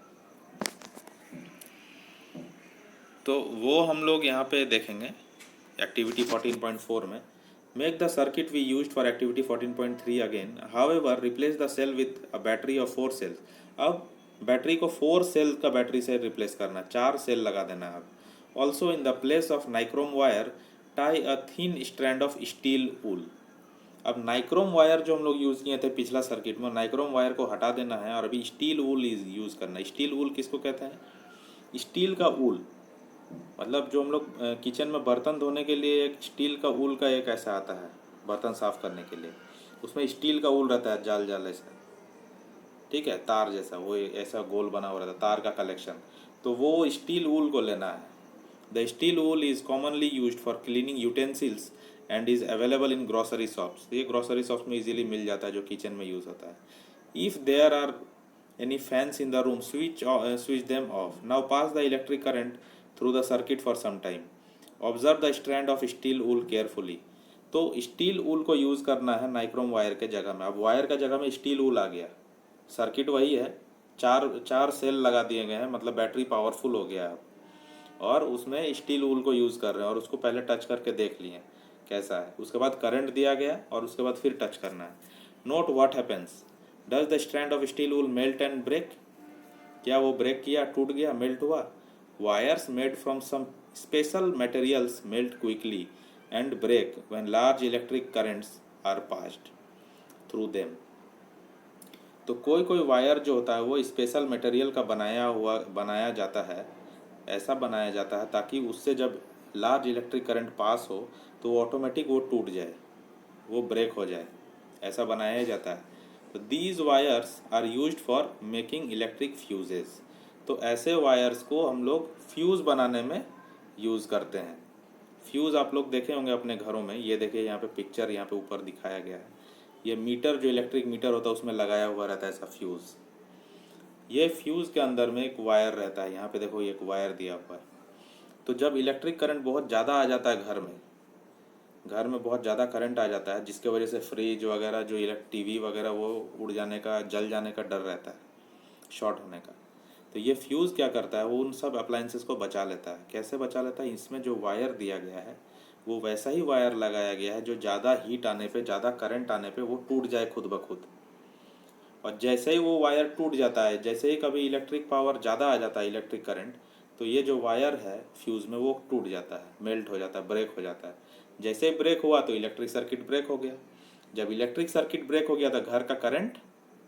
तो वो हम लोग यहाँ पे देखेंगे एक्टिविटी 14.4 में। Make the circuit we used for activity 14.3 again, however replace the cell with a battery of 4 cells. अब बैटरी को 4 सेल का बैटरी से रिप्लेस करना, 4 सेल लगा देना है। अब also in the place of nichrome wire tie a thin strand of steel wool. अब नाइक्रोम वायर जो हम लोग यूज़ किए थे पिछला सर्किट में, नाइक्रोम वायर को हटा देना है और अभी स्टील वूल यूज़ करना है। स्टील वूल किसको कहते हैं? स्टील का वूल, मतलब जो हम लोग किचन में बर्तन धोने के लिए एक स्टील का वूल का एक ऐसा आता है बर्तन साफ़ करने के लिए, उसमें स्टील का वूल रहता है, जाल जाल ऐसा, ठीक है, तार जैसा, वो ऐसा गोल बना हुआ रहता है, तार का कलेक्शन। तो वो स्टील वूल को लेना है। The steel wool is commonly used for cleaning utensils and is available in grocery shops. ये ग्रोसरी शॉप्स में इजीली मिल जाता है, जो किचन में यूज़ होता है। If there are any fans in the room, switch them off. Now pass the electric current through the circuit for some time. Observe the strand of steel wool carefully. तो स्टील वूल को यूज़ करना है नाइक्रोम वायर के जगह में। अब वायर का जगह में स्टील वूल आ गया, सर्किट वही है, चार सेल लगा दिए गए हैं, मतलब बैटरी पावरफुल हो गया है। और उसमें स्टील वूल को यूज़ कर रहे हैं और उसको पहले टच करके देख लिए कैसा है। उसके बाद करंट दिया गया और उसके बाद फिर टच करना है। Note what happens. Does the strand of steel wool melt and break? क्या वो ब्रेक किया, टूट गया, मेल्ट हुआ? Wires made from some special materials melt quickly and break when large electric currents are passed through them. तो कोई कोई वायर जो होता है वो स्पेशल मटेरियल का बनाया जाता है, ऐसा बनाया जाता है ताकि उससे जब लार्ज इलेक्ट्रिक करंट पास हो तो ऑटोमेटिक वो टूट जाए, वो ब्रेक हो जाए, ऐसा बनाया जाता है। तो these wires are used for making electric fuses. तो ऐसे वायर्स को हम लोग फ्यूज़ बनाने में यूज़ करते हैं। फ्यूज़ आप लोग देखे होंगे अपने घरों में। ये देखिए यहाँ पे पिक्चर यहाँ पे ऊपर दिखाया गया है। ये मीटर, जो इलेक्ट्रिक मीटर होता है उसमें लगाया हुआ रहता है ऐसा फ्यूज़। ये फ्यूज़ के अंदर में एक वायर रहता है, यहाँ पे देखो एक वायर दिया हुआ है। तो जब इलेक्ट्रिक करंट बहुत ज़्यादा आ जाता है घर में बहुत ज़्यादा करंट आ जाता है, जिसके वजह से फ्रिज वगैरह, जो टीवी वगैरह, वो उड़ जाने का, जल जाने का डर रहता है, शॉर्ट होने का। तो ये फ्यूज़ क्या करता है, वो उन सब अप्लाइंसेस को बचा लेता है। कैसे बचा लेता है? इसमें जो वायर दिया गया है वो वैसा ही वायर लगाया गया है जो ज़्यादा हीट आने पे, ज़्यादा करंट आने पे वो टूट जाए खुद ब खुद। और जैसे ही वो वायर टूट जाता है, जैसे ही कभी इलेक्ट्रिक पावर ज़्यादा आ जाता है, इलेक्ट्रिक करंट, तो ये जो वायर है फ्यूज़ में वो टूट जाता है, मेल्ट हो जाता है, ब्रेक हो जाता है। जैसे ही ब्रेक हुआ तो इलेक्ट्रिक सर्किट ब्रेक हो गया। जब इलेक्ट्रिक सर्किट ब्रेक हो गया तो घर का करंट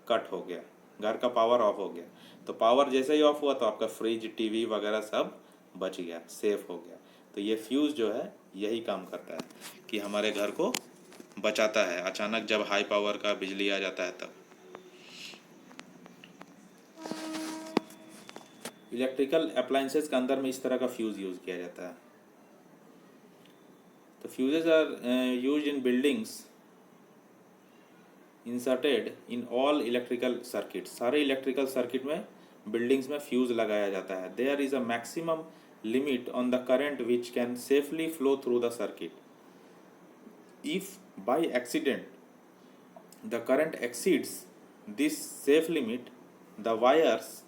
कट हो गया, घर का पावर ऑफ हो गया। तो पावर जैसे ही ऑफ हुआ तो आपका फ्रिज, टीवी वगैरह सब बच गया, सेफ हो गया। तो ये फ्यूज़ जो है यही काम करता है कि हमारे घर को बचाता है अचानक जब हाई पावर का बिजली आ जाता है तब। इलेक्ट्रिकल अप्लायंसेस के अंदर में इस तरह का फ्यूज़ यूज़ किया जाता है। तो fuses are used in buildings inserted in all electrical circuit. सारे इलेक्ट्रिकल सर्किट में बिल्डिंग्स में फ्यूज़ लगाया जाता है। There is a maximum limit on the current which can safely flow through the circuit. If by accident the current exceeds this safe limit, the wires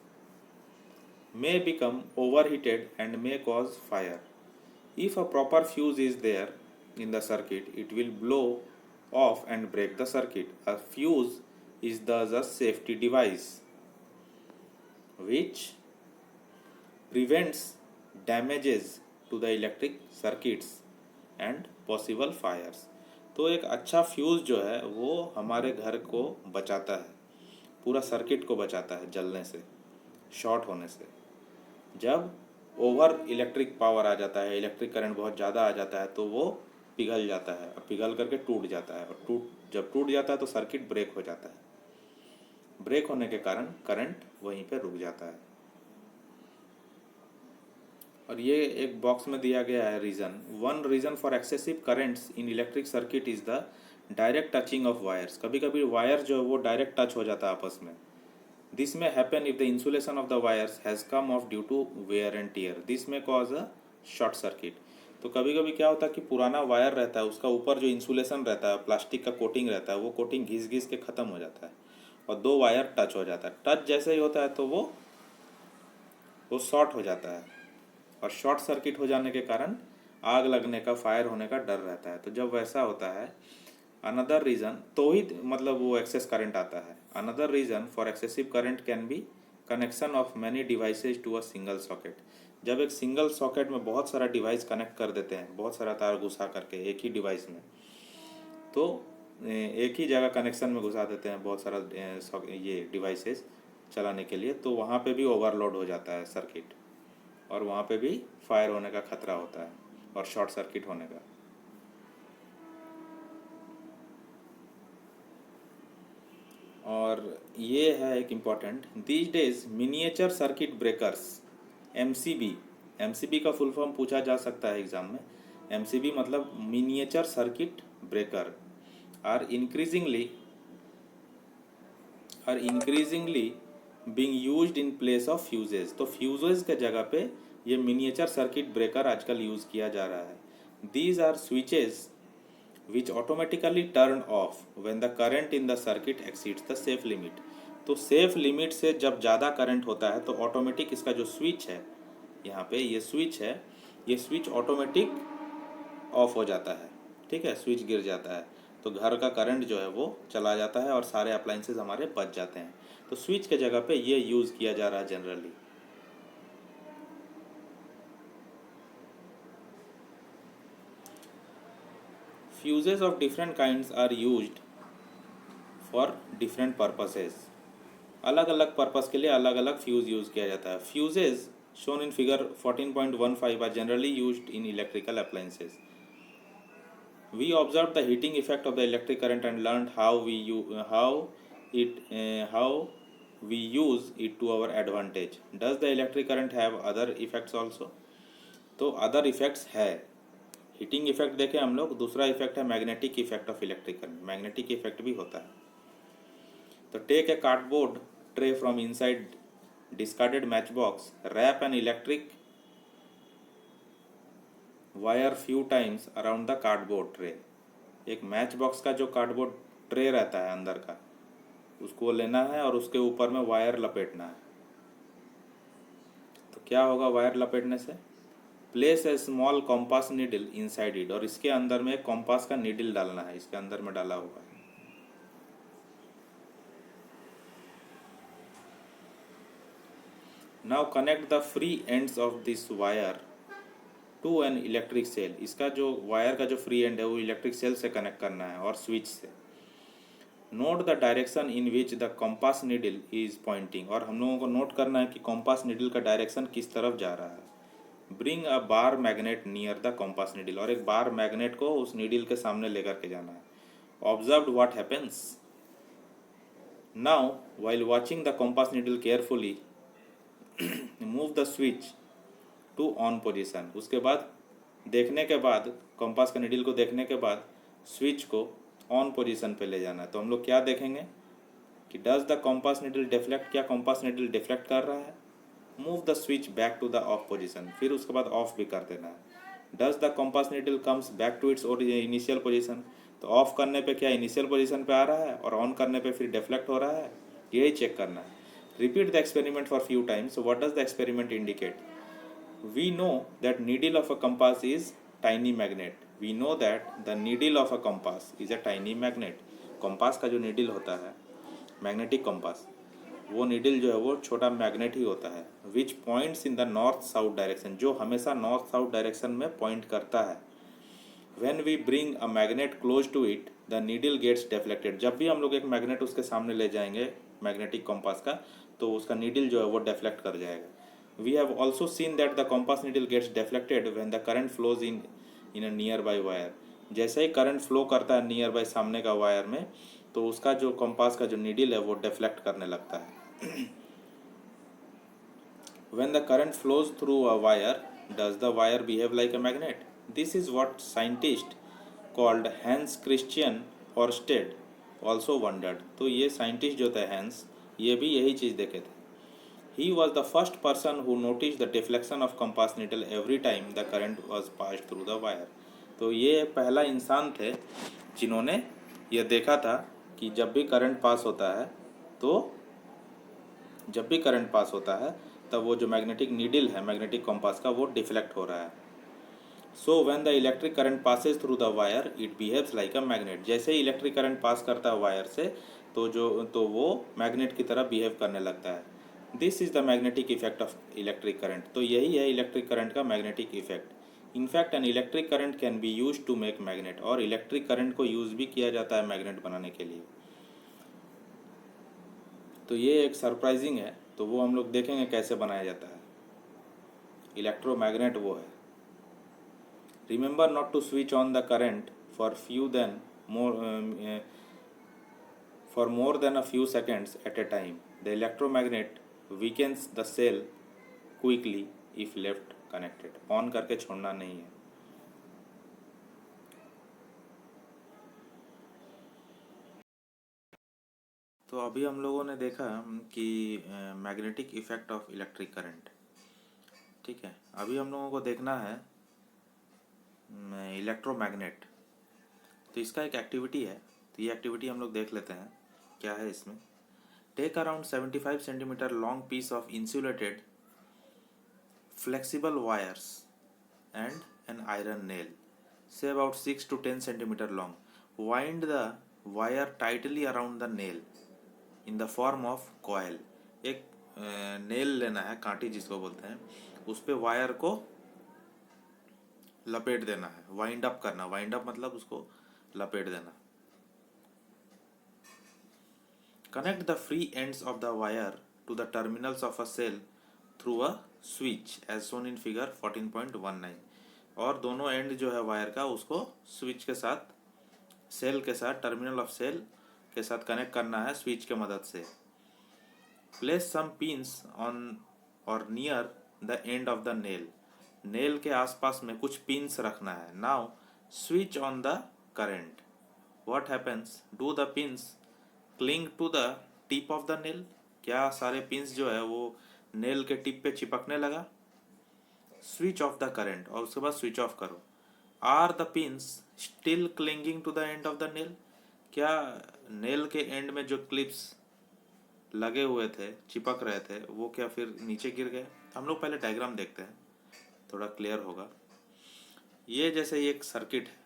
may become overheated and may cause fire. If a proper fuse is there in the circuit, it will blow off and break the circuit. A fuse is thus a safety device which prevents damages to the electric circuits and possible fires. तो एक अच्छा फ्यूज़ जो है वो हमारे घर को बचाता है, पूरा सर्किट को बचाता है जलने से, शॉर्ट होने से। जब ओवर इलेक्ट्रिक पावर आ जाता है, इलेक्ट्रिक करंट बहुत ज़्यादा आ जाता है तो वो पिघल जाता है और पिघल करके टूट जाता है, और जब टूट जाता है तो सर्किट ब्रेक हो जाता है। ब्रेक होने के कारण करंट वहीं पे रुक जाता है। और ये एक बॉक्स में दिया गया है reason. One reason for excessive currents in electric circuit is the direct touching of wires. कभी कभी वायर जो है वो डायरेक्ट टच हो जाता है आपस में। This may happen if the insulation of the wires has come off due to wear and tear. This may cause a short circuit. तो कभी कभी क्या होता है कि पुराना वायर रहता है, उसका ऊपर जो इंसुलेशन रहता है, प्लास्टिक का कोटिंग रहता है, वो कोटिंग घिस घिस के ख़त्म हो जाता है और दो वायर टच हो जाता है। टच जैसे ही होता है तो वो शॉर्ट हो जाता है, और शॉर्ट सर्किट हो जाने के कारण आग लगने का, फायर होने का डर रहता है। तो जब वैसा होता है, अनदर रीज़न, तो ही मतलब वो एक्सेस करंट आता है। Another reason for excessive current can be connection of many devices to a single socket. जब एक सिंगल सॉकेट में बहुत सारा डिवाइस कनेक्ट कर देते हैं, बहुत सारा तार घुसा करके एक ही डिवाइस में, तो एक ही जगह कनेक्शन में घुसा देते हैं बहुत सारा ये डिवाइसेस चलाने के लिए, तो वहाँ पे भी ओवरलोड हो जाता है सर्किट, और वहाँ पे भी फायर होने का खतरा होता है और शॉर्ट सर्किट होने का। और ये है एक important, these days miniature circuit breakers, MCB. MCB का फुल फॉर्म पूछा जा सकता है एग्जाम में। एमसीबी मतलब miniature circuit breaker are increasingly being used in place of fuses. तो फ्यूजेज के जगह पे ये मिनिएचर सर्किट ब्रेकर आजकल यूज़ किया जा रहा है। These are switches which automatically turn off when the current in the circuit exceeds the safe limit. तो सेफ लिमिट से जब ज़्यादा करंट होता है तो ऑटोमेटिक इसका जो स्विच है, यहाँ पे ये स्विच है, ये स्विच ऑटोमेटिक ऑफ हो जाता है। ठीक है, स्विच गिर जाता है तो घर का करंट जो है वो चला जाता है और सारे अप्लाइंसेस हमारे बच जाते हैं। तो स्विच के जगह पे ये यूज़ किया जा रहा है generally. Fuses of different kinds are used for different purposes. अलग अलग पर्पस के लिए अलग अलग फ्यूज़ यूज़ किया जाता है। Fuses shown in figure 14.15 are generally used in electrical appliances. We observed the heating effect of the electric current and learned how we use it to our advantage. Does the electric current have other effects also? तो अदर इफेक्ट्स है। हीटिंग इफेक्ट देखें हम लोग, दूसरा इफेक्ट है magnetic effect of electric current. Magnetic effect भी होता है। तो take a cardboard tray from inside discarded matchbox, wrap an electric wire few times around the cardboard tray. एक मैच बॉक्स का जो कार्डबोर्ड ट्रे रहता है अंदर का, उसको लेना है और उसके ऊपर में वायर लपेटना है। तो क्या होगा वायर लपेटने से? Place a small compass needle inside it, और इसके अंदर में एक कॉम्पास का नीडल डालना है, इसके अंदर में डाला हुआ है। Now connect the free ends of this wire to an electric cell. इसका जो वायर का जो फ्री एंड है वो इलेक्ट्रिक सेल से कनेक्ट करना है और स्विच से। Note the direction in which the compass needle is pointing, और हम लोगों को नोट करना है कि कॉम्पास नीडल का डायरेक्शन किस तरफ जा रहा है। Bring a bar magnet near the compass needle, और एक बार मैग्नेट को उस नीडल के सामने लेकर के जाना है. Observe what happens. Now while watching the compass needle carefully, move the switch to on position. उसके बाद देखने के बाद, कंपास का नीडल को देखने के बाद स्विच को ऑन पोजीशन पे ले जाना है. तो हम लोग क्या देखेंगे कि does the compass needle deflect, क्या कंपास नीडल डिफ्लेक्ट कर रहा है. Move the switch back to the off position, फिर उसके बाद ऑफ भी कर देना है. Does the compass needle comes back to its initial position, तो ऑफ करने पे क्या इनिशियल पोजीशन पे आ रहा है और ऑन करने पे फिर डिफ्लेक्ट हो रहा है, यही चेक करना है. Repeat the experiment for few times. What does the experiment indicate. We know that needle of a compass is tiny magnet. We know that the needle of a compass is a tiny magnet. Compass का जो नीडल होता है, मैग्नेटिक कंपास, वो नीडल जो है वो छोटा मैग्नेट ही होता है. Which points in the north south direction, जो हमेशा नॉर्थ साउथ डायरेक्शन में पॉइंट करता है. When we bring a magnet close to it the needle gets deflected. जब भी हम लोग एक मैग्नेट उसके सामने ले जाएंगे मैग्नेटिक कंपास का, तो उसका नीडल जो है वो डिफ्लेक्ट कर जाएगा. We have also seen that the compass needle gets deflected when the current flows in a nearby wire. जैसे ही करंट फ्लो करता है नियर बाय सामने का वायर में, तो उसका जो कंपास का जो नीडल है वो डिफ्लेक्ट करने लगता है. When the current flows through a wire, does the wire behave like a magnet? This is what scientist called Hans Christian Ørsted also wondered. तो ये साइंटिस्ट जो थे हैंस, ये भी यही चीज़ देखे थे. He was the first person who noticed the deflection of compass needle every time the current was passed through the wire. तो ये पहला इंसान थे जिन्होंने ये देखा था कि जब भी करंट पास होता है, तो जब भी करंट पास होता है तब वो जो मैग्नेटिक नीडल है मैग्नेटिक कंपास का, वो डिफ्लेक्ट हो रहा है. So when the electric current passes through the wire it behaves like a magnet. जैसे ही इलेक्ट्रिक करंट पास करता है वायर से, तो वो मैग्नेट की तरह बिहेव करने लगता है. This is the magnetic effect of electric current. तो यही है इलेक्ट्रिक करंट का magnetic effect. In fact an electric current can be use to make magnet. और इलेक्ट्रिक करंट को यूज भी किया जाता है मैग्नेट बनाने के लिए. तो ये एक सरप्राइजिंग है, तो वो हम लोग देखेंगे कैसे बनाया जाता है. इलेक्ट्रोमैग्नेट वो है. Remember not to switch on the current for more than a few seconds at a time. The electromagnet weakens the cell quickly if left connected. On करके छोड़ना नहीं है. तो अभी हम लोगों ने देखा कि magnetic effect of electric current. ठीक है, अभी हम लोगों को देखना है इलेक्ट्रोमैग्नेट. तो इसका एक एक्टिविटी है, तो ये एक्टिविटी हम लोग देख लेते हैं क्या है इसमें. Take around 75 centimetre long piece of insulated flexible wires and an iron nail, say about 6 to 10 centimetre long. Wind the wire tightly around the nail in the form of coil. एक नेल लेना है, कांटी जिसको बोलते हैं, उस पर वायर को लपेट देना है, वाइंड अप करना. वाइंड अप मतलब उसको लपेट देना. Connect the free ends of the wire to the terminals of a cell through a switch as shown in figure 14.19. और दोनों एंड जो है वायर का उसको स्विच के साथ, सेल के साथ, टर्मिनल ऑफ सेल के साथ कनेक्ट करना है स्विच के मदद से. प्लेस सम पिन्स ऑन और near the end of the nail. Nail के आसपास में कुछ पिन्स रखना है. Now switch on the current. What happens. Do the pins cling to the tip of the nail. क्या सारे पिन्स जो है वो नेल के टिप पे चिपकने लगा. स्विच ऑफ द करंट, और उसके बाद स्विच ऑफ करो. Are the pins still clinging to the end of the nail. क्या नेल के एंड में जो क्लिप्स लगे हुए थे, चिपक रहे थे, वो क्या फिर नीचे गिर गए. हम लोग पहले डायग्राम देखते हैं, थोड़ा क्लियर होगा. ये जैसे ये एक सर्किट है,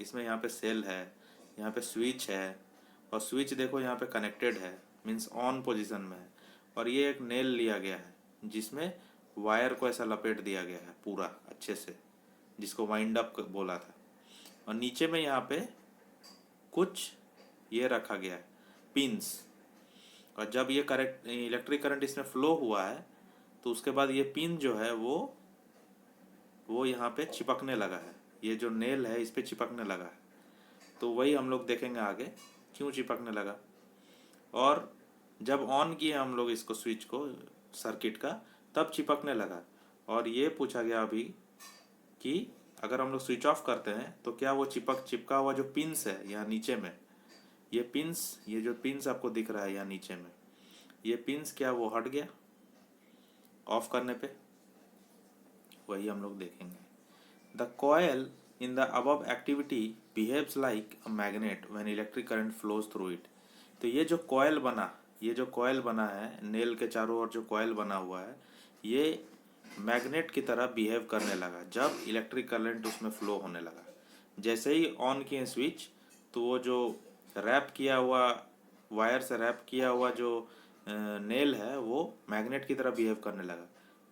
इसमें यहाँ पे सेल है, यहाँ पे स्विच है, और स्विच देखो यहाँ पे कनेक्टेड है, मीन्स ऑन पोजीशन में है. और ये एक नेल लिया गया है जिसमें वायर को ऐसा लपेट दिया गया है पूरा अच्छे से, जिसको वाइंड अप बोला था. और नीचे में यहाँ पे कुछ ये रखा गया है पिन्स. और जब ये इलेक्ट्रिक करंट इसमें फ्लो हुआ है, तो उसके बाद ये पिन जो है वो वो यहाँ पे चिपकने लगा है, ये जो नेल है इस पे चिपकने लगा है। तो वही हम लोग देखेंगे आगे क्यों चिपकने लगा। और जब ऑन किए हम लोग इसको, स्विच को, सर्किट का, तब चिपकने लगा। और ये पूछा गया अभी कि अगर हम लोग स्विच ऑफ करते हैं तो क्या वो चिपका हुआ जो पिंस है यहाँ नीचे में, ये पिंस, ये जो पिंस आपको दिख रहा है यहाँ नीचे में, ये पिंस क्या वो हट गया ऑफ करने पे, वही हम लोग देखेंगे। The coil in the above activity behaves like a magnet when electric current flows through it. तो ये जो कॉयल बना, ये जो कॉयल बना है, नेल के चारों ओर जो कॉयल बना हुआ है, ये मैग्नेट की तरह बिहेव करने लगा जब इलेक्ट्रिक करंट उसमें फ्लो होने लगा। जैसे ही ऑन किए स्विच, तो वो जो रैप किया हुआ, वायर से रैप किया हुआ जो नेल है वो मैग्नेट की तरह बिहेव करने लगा।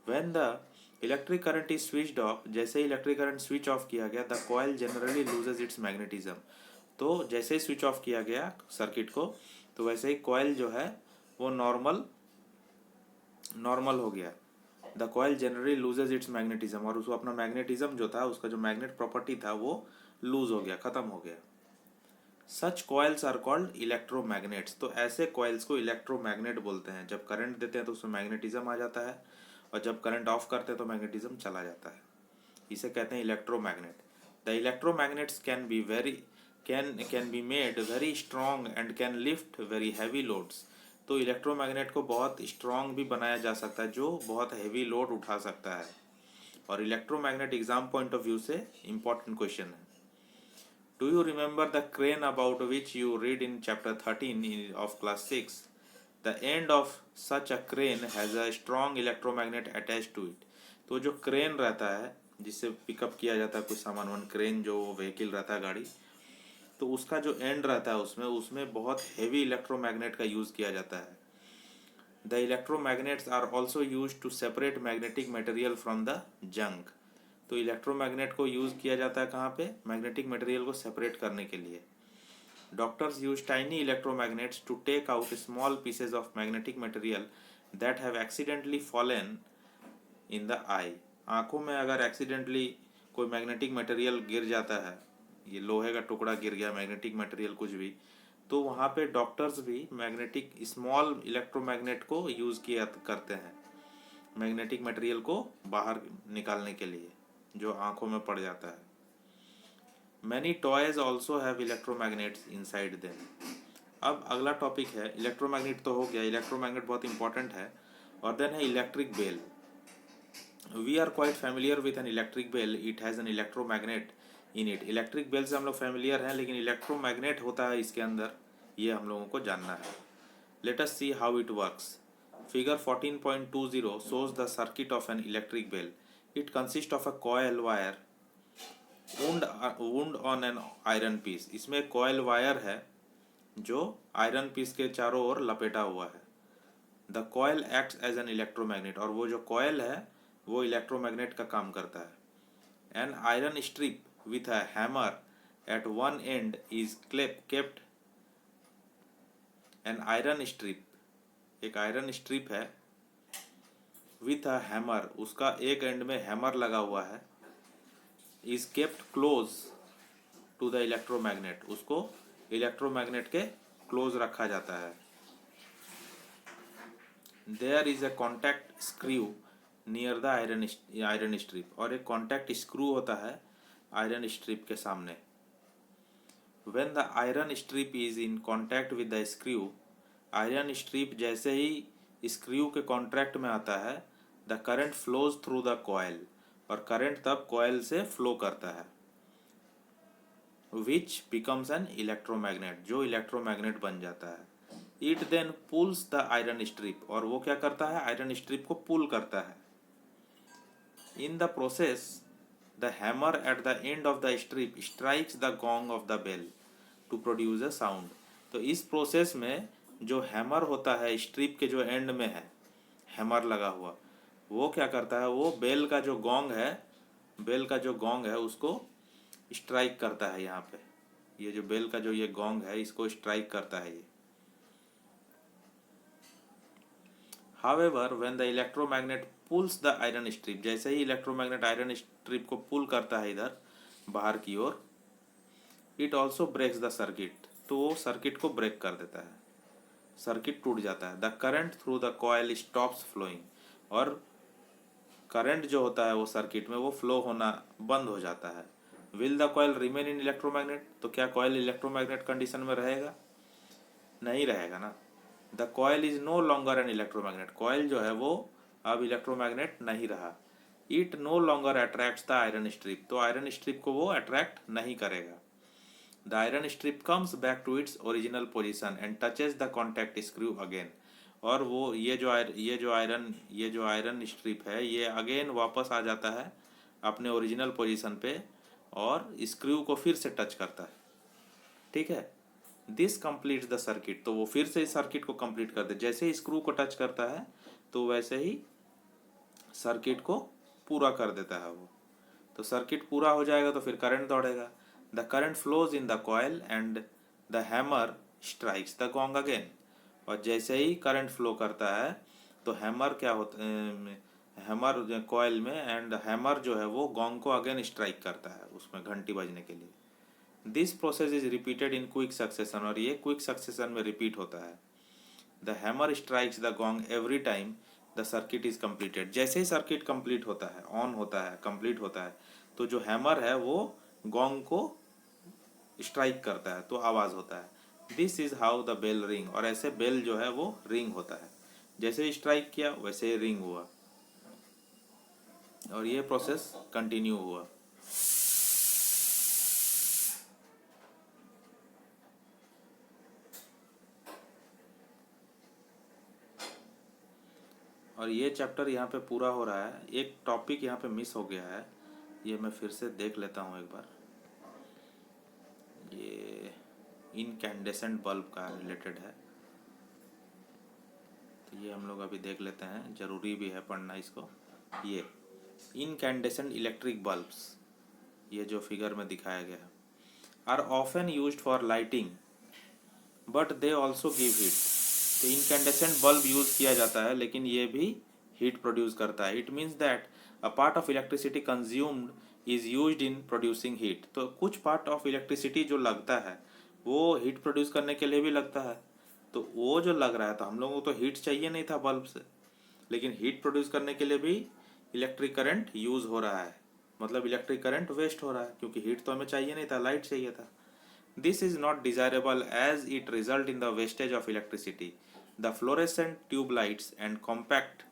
When the electric current is switched off, जैसे ही इलेक्ट्रिक करंट स्विच ऑफ किया गया, the coil generally loses it's magnetism. तो जैसे ही स्विच ऑफ किया गया सर्किट को, तो वैसे ही कॉयल जो है वो नॉर्मल हो गया। The coil generally loses it's magnetism, और उसको अपना मैग्नेटिज्म जो था, उसका जो मैग्नेट प्रॉपर्टी था वो लूज हो गया, खत्म हो गया। सच कॉइल्स आर कॉल्ड इलेक्ट्रोमैग्नेट्स। तो ऐसे कॉइल्स को इलेक्ट्रोमैग्नेट बोलते हैं। जब करंट देते हैं तो उसमें मैग्नेटिज्म आ जाता है, और जब करंट ऑफ करते हैं तो मैग्नेटिज्म चला जाता है, इसे कहते हैं electromagnet. The electromagnets can be made very strong and can lift very heavy loads. तो इलेक्ट्रोमैग्नेट को बहुत स्ट्रॉन्ग भी बनाया जा सकता है, जो बहुत हैवी लोड उठा सकता है। और electromagnet exam point of view से इम्पोर्टेंट क्वेश्चन है। Do you remember the crane about which you read in chapter 13 of class 6? The end of such a crane has a strong electromagnet attached to it. तो जो क्रेन रहता है जिससे पिकअप किया जाता है कुछ सामान, वन क्रेन जो व्हीकल रहता है गाड़ी, तो उसका जो एंड रहता है उसमें बहुत हेवी इलेक्ट्रोमैग्नेट का यूज़ किया जाता है। The electromagnets are also use to separate magnetic material from the junk. तो इलेक्ट्रोमैग्नेट को यूज़ किया जाता है कहाँ पे, मैग्नेटिक मटेरियल को सेपरेट करने के लिए। Doctors use tiny electromagnets to take out small pieces of magnetic material that have accidentally fallen in the eye. आँखों में अगर एक्सीडेंटली कोई मैग्नेटिक मटेरियल गिर जाता है, ये लोहे का टुकड़ा गिर गया, मैग्नेटिक मटेरियल कुछ भी, तो वहाँ पे डॉक्टर्स भी मैग्नेटिक स्मॉल इलेक्ट्रोमैग्नेट को यूज़ किया करते हैं मैग्नेटिक मटेरियल को बाहर निकालने के लिए जो आंखों में पड़ जाता है। Many toys also have electromagnets inside them. अब अगला टॉपिक है, इलेक्ट्रोमैग्नेट तो हो गया, इलेक्ट्रोमैग्नेट बहुत इंपॉर्टेंट है। और देन है electric bell. We are quite familiar with an electric bell, it has an electromagnet in it. Electric bell से हम लोग फैमिलियर हैं, लेकिन इलेक्ट्रोमैग्नेट होता है इसके अंदर, ये हम लोगों को जानना है। Let us see how it works. Figure 14.20 shows the circuit of an electric bell. It consists of a coil wire wound on an iron piece. इसमें coil wire है जो आयरन पीस के चारों ओर लपेटा हुआ है। The coil acts as an electromagnet, और वो जो coil है वो इलेक्ट्रोमैग्नेट का काम करता है। An iron strip with a hammer at one end is kept. An iron strip, एक आयरन स्ट्रिप है, विथ अ हैमर, उसका एक एंड में हैमर लगा हुआ है, is kept close to the electromagnet, उसको इलेक्ट्रोमैग्नेट के क्लोज रखा जाता है। There is a contact screw near the iron strip, और एक कॉन्टैक्ट स्क्रू होता है आयरन स्ट्रिप के सामने। When the iron strip is in contact with the screw, iron strip जैसे ही स्क्रू के कॉन्ट्रैक्ट में आता है, the current flows through the coil, और करंट तब कॉयल से फ्लो करता है, विच बिकम्स एन इलेक्ट्रोमैग्नेट, जो इलेक्ट्रोमैग्नेट बन जाता है। It then pulls the iron strip, और वो क्या करता है, आयरन स्ट्रिप को पुल करता है। In the process the hammer at the end of the strip strikes the gong of the bell to produce a sound. तो इस प्रोसेस में जो हैमर होता है स्ट्रिप के जो एंड में है हैमर लगा हुआ, वो क्या करता है, वो बेल का जो गोंग है उसको स्ट्राइक करता है। यहाँ पे ये जो बेल का जो ये गोंग है इसको स्ट्राइक करता है ये। However when the electromagnet pools the iron strip, जैसे ही इलेक्ट्रोमैग्नेट आयरन स्ट्रिप को पुल करता है इधर बाहर की ओर, it also breaks the circuit, तो वो सर्किट को ब्रेक कर देता है, सर्किट टूट जाता है। The current through the coil stops flowing, और करंट जो होता है वो सर्किट में वो फ्लो होना बंद हो जाता है। Will the coil remain in electromagnet, तो क्या कॉयल इलेक्ट्रोमैग्नेट कंडीशन में रहेगा? नहीं रहेगा ना। The coil is no longer an electromagnet, coil जो है वो अब इलेक्ट्रोमैग्नेट नहीं रहा। It no longer attracts the iron strip, तो आयरन स्ट्रिप को वो अट्रैक्ट नहीं करेगा। The iron strip comes back to its original position and touches the contact screw again, और वो ये जो आयरन स्ट्रिप है ये अगेन वापस आ जाता है अपने ओरिजिनल पोजीशन पे और स्क्रू को फिर से टच करता है। ठीक है, दिस कंप्लीट्स द सर्किट, तो वो फिर से इस सर्किट को कंप्लीट कर दे, जैसे ही स्क्रू को टच करता है तो वैसे ही सर्किट को पूरा कर देता है वो। तो सर्किट पूरा हो जाएगा तो फिर करंट दौड़ेगा। The current flows in the coil and the hammer strikes the gong again, और जैसे ही करंट फ्लो करता है तो हैमर क्या होता है, हैमर कॉयल में, एंड हैमर जो है वो गॉन्ग को अगेन स्ट्राइक करता है उसमें घंटी बजने के लिए। This process is repeated in quick succession, और ये क्विक सक्सेशन में रिपीट होता है। The hammer strikes the gong every time the circuit is completed, जैसे ही सर्किट कंप्लीट होता है, ऑन होता है, कंप्लीट होता है, तो जो हैमर है वो गॉन्ग को स्ट्राइक करता है तो आवाज़ होता है। This is how the bell ring, और ऐसे बेल जो है वो रिंग होता है, जैसे ही स्ट्राइक किया वैसे ही रिंग हुआ, और ये प्रोसेस कंटिन्यू हुआ। और ये चैप्टर यहाँ पे पूरा हो रहा है। एक टॉपिक यहाँ पे मिस हो गया है, ये मैं फिर से देख लेता हूँ एक बार। ये इनकैंडेसेंट बल्ब का रिलेटेड है, तो ये हम लोग अभी देख लेते हैं, ज़रूरी भी है पढ़ना इसको। ये इनकैंडेसेंट इलेक्ट्रिक बल्ब्स, ये जो फिगर में दिखाया गया है, are often used for lighting but they also give heat. तो इनकैंडेसेंट बल्ब यूज़ किया जाता है लेकिन ये भी हीट प्रोड्यूस करता है। It means that a part of electricity consumed is used in producing heat, तो कुछ पार्ट ऑफ इलेक्ट्रिसिटी जो लगता है वो हीट प्रोड्यूस करने के लिए भी लगता है। तो वो जो लग रहा है, तो हम लोगों को तो हीट चाहिए नहीं था बल्ब से, लेकिन हीट प्रोड्यूस करने के लिए भी इलेक्ट्रिक करंट यूज़ हो रहा है, मतलब इलेक्ट्रिक करंट वेस्ट हो रहा है, क्योंकि हीट तो हमें चाहिए नहीं था, लाइट चाहिए था। This is not desirable as it result in the wastage of electricity. The fluorescent tube lights and compact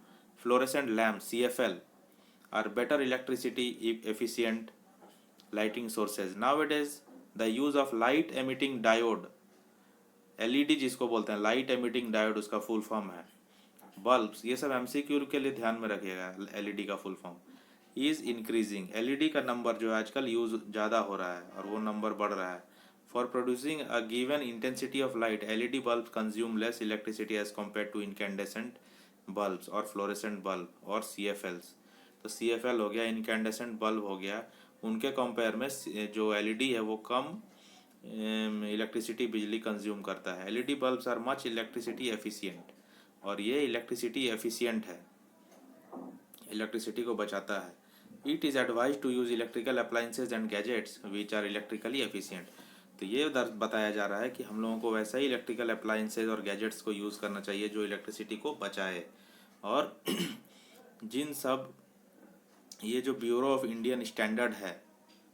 fluorescent lamps (CFL) are better electricity efficient lighting sources. Nowadays, the use of light emitting diode LED जिसको बोलते हैं लाइट एमिटिंग डायोड, उसका फुल फॉर्म है बल्ब्स, ये सब MCQ के लिए ध्यान में रखिएगा। LED का full form is increasing, LED का नंबर जो है आजकल यूज ज़्यादा हो रहा है और वो नंबर बढ़ रहा है। For producing a given intensity of light LED bulb consume less electricity as compare to incandescent bulbs और फ्लोरेसेंट बल्ब और CFLs। तो CFL हो गया, इनकैंडेसेंट बल्ब हो गया, उनके कंपेयर में जो LED है वो कम इलेक्ट्रिसिटी बिजली कंज्यूम करता है। LED bulbs are much electricity efficient, और ये इलेक्ट्रिसिटी एफिशिएंट है, इलेक्ट्रिसिटी को बचाता है। It is advise to use electrical appliances and gadgets which are electrically efficient. तो ये बताया जा रहा है कि हम लोगों को वैसा ही इलेक्ट्रिकल अप्लाइंसेज और गैजेट्स को यूज़ करना चाहिए जो इलेक्ट्रिसिटी को बचाए। और जिन सब ये जो ब्यूरो ऑफ इंडियन स्टैंडर्ड है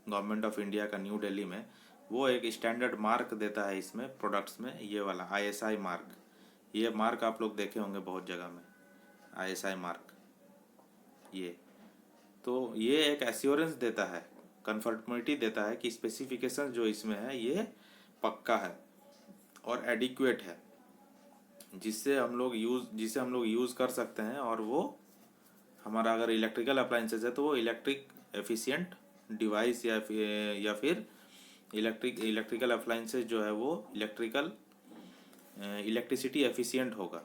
गवर्नमेंट ऑफ इंडिया का न्यू दिल्ली में, वो एक स्टैंडर्ड मार्क देता है इसमें प्रोडक्ट्स में, ये वाला ISI मार्क। ये मार्क आप लोग देखे होंगे बहुत जगह में, ISI मार्क। ये तो ये एक एश्योरेंस देता है, कंफर्टेबिलिटी देता है कि स्पेसिफिकेशन जो इसमें है ये पक्का है और एडिक्वेट है, जिसे हम लोग यूज़ कर सकते हैं, और वो हमारा अगर इलेक्ट्रिकल अप्लाइंसेस है तो वो इलेक्ट्रिक एफिशिएंट डिवाइस या फिर इलेक्ट्रिकल अप्लाइंसेस जो है वो इलेक्ट्रिसिटी एफिशिएंट होगा।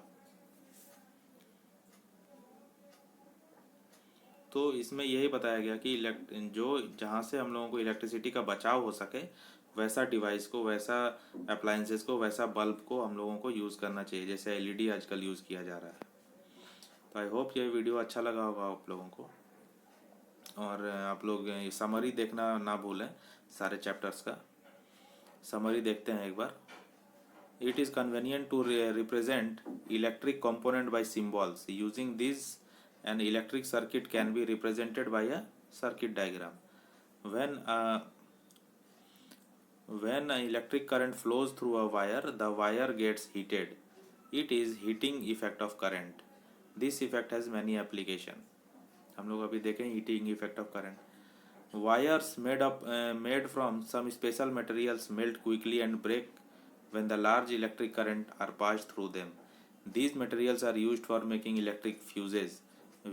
तो इसमें यही बताया गया कि जहाँ से हम लोगों को इलेक्ट्रिसिटी का बचाव हो सके वैसा डिवाइस को, वैसा अप्लाइंसेस को, वैसा बल्ब को हम लोगों को यूज़ करना चाहिए, जैसे LED आजकल यूज़ किया जा रहा है। तो आई होप ये वीडियो अच्छा लगा होगा आप लोगों को, और आप लोग समरी देखना ना भूलें, सारे चैप्टर्स का समरी देखते हैं एक बार। It is convenient to represent electric component by symbols. Using these, an electric circuit can be represented by a circuit diagram. When uh, when an electric current flows through a wire, the wire gets heated. It is heating effect of current. This effect has many application. हम लोग अभी देखें heating effect of current. Wires made from some special materials melt quickly and break when the large electric current are passed through them. These materials are used for making electric fuses,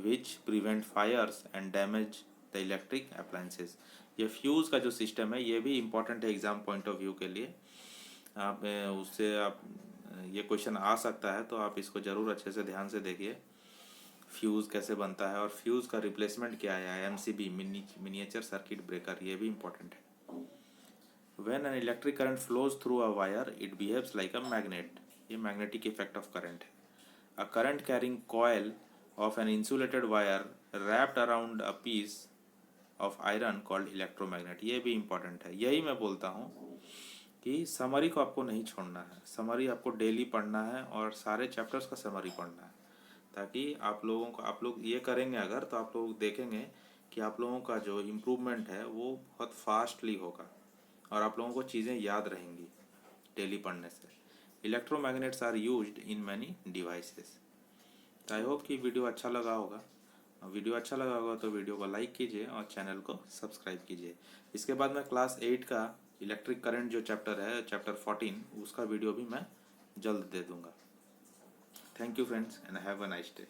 which prevent fires and damage the electric appliances. ये फ्यूज़ का जो सिस्टम है ये भी इम्पोर्टेंट है एग्ज़ाम पॉइंट ऑफ व्यू के लिए। आप उससे आप ये क्वेश्चन आ सकता है, तो आप इसको ज़रूर अच्छे से ध्यान से देखिए। फ्यूज़ कैसे बनता है और फ्यूज़ का रिप्लेसमेंट क्या है, एमसीबी मिनिएचर सर्किट ब्रेकर, ये भी इम्पोर्टेंट है। When an electric current flows through a wire, it behaves like a magnet. ये magnetic effect of current है। A current carrying coil of an insulated wire wrapped around a piece of iron called electromagnet, ये भी important है। यही मैं बोलता हूँ कि समरी को आपको नहीं छोड़ना है, समरी आपको डेली पढ़ना है और सारे चैप्टर्स का समरी पढ़ना है, ताकि आप लोग ये करेंगे अगर, तो आप लोग देखेंगे कि आप लोगों का जो इम्प्रूवमेंट है वो बहुत फास्टली होगा और आप लोगों को चीज़ें याद रहेंगी डेली पढ़ने से। Electromagnets are used in many devices. तो आई होप कि वीडियो अच्छा लगा होगा। वीडियो अच्छा लगा होगा तो वीडियो को लाइक कीजिए और चैनल को सब्सक्राइब कीजिए। इसके बाद मैं क्लास 8 का इलेक्ट्रिक करंट जो चैप्टर है, चैप्टर 14, उसका वीडियो भी मैं जल्द दे दूँगा। Thank you friends and have a nice day.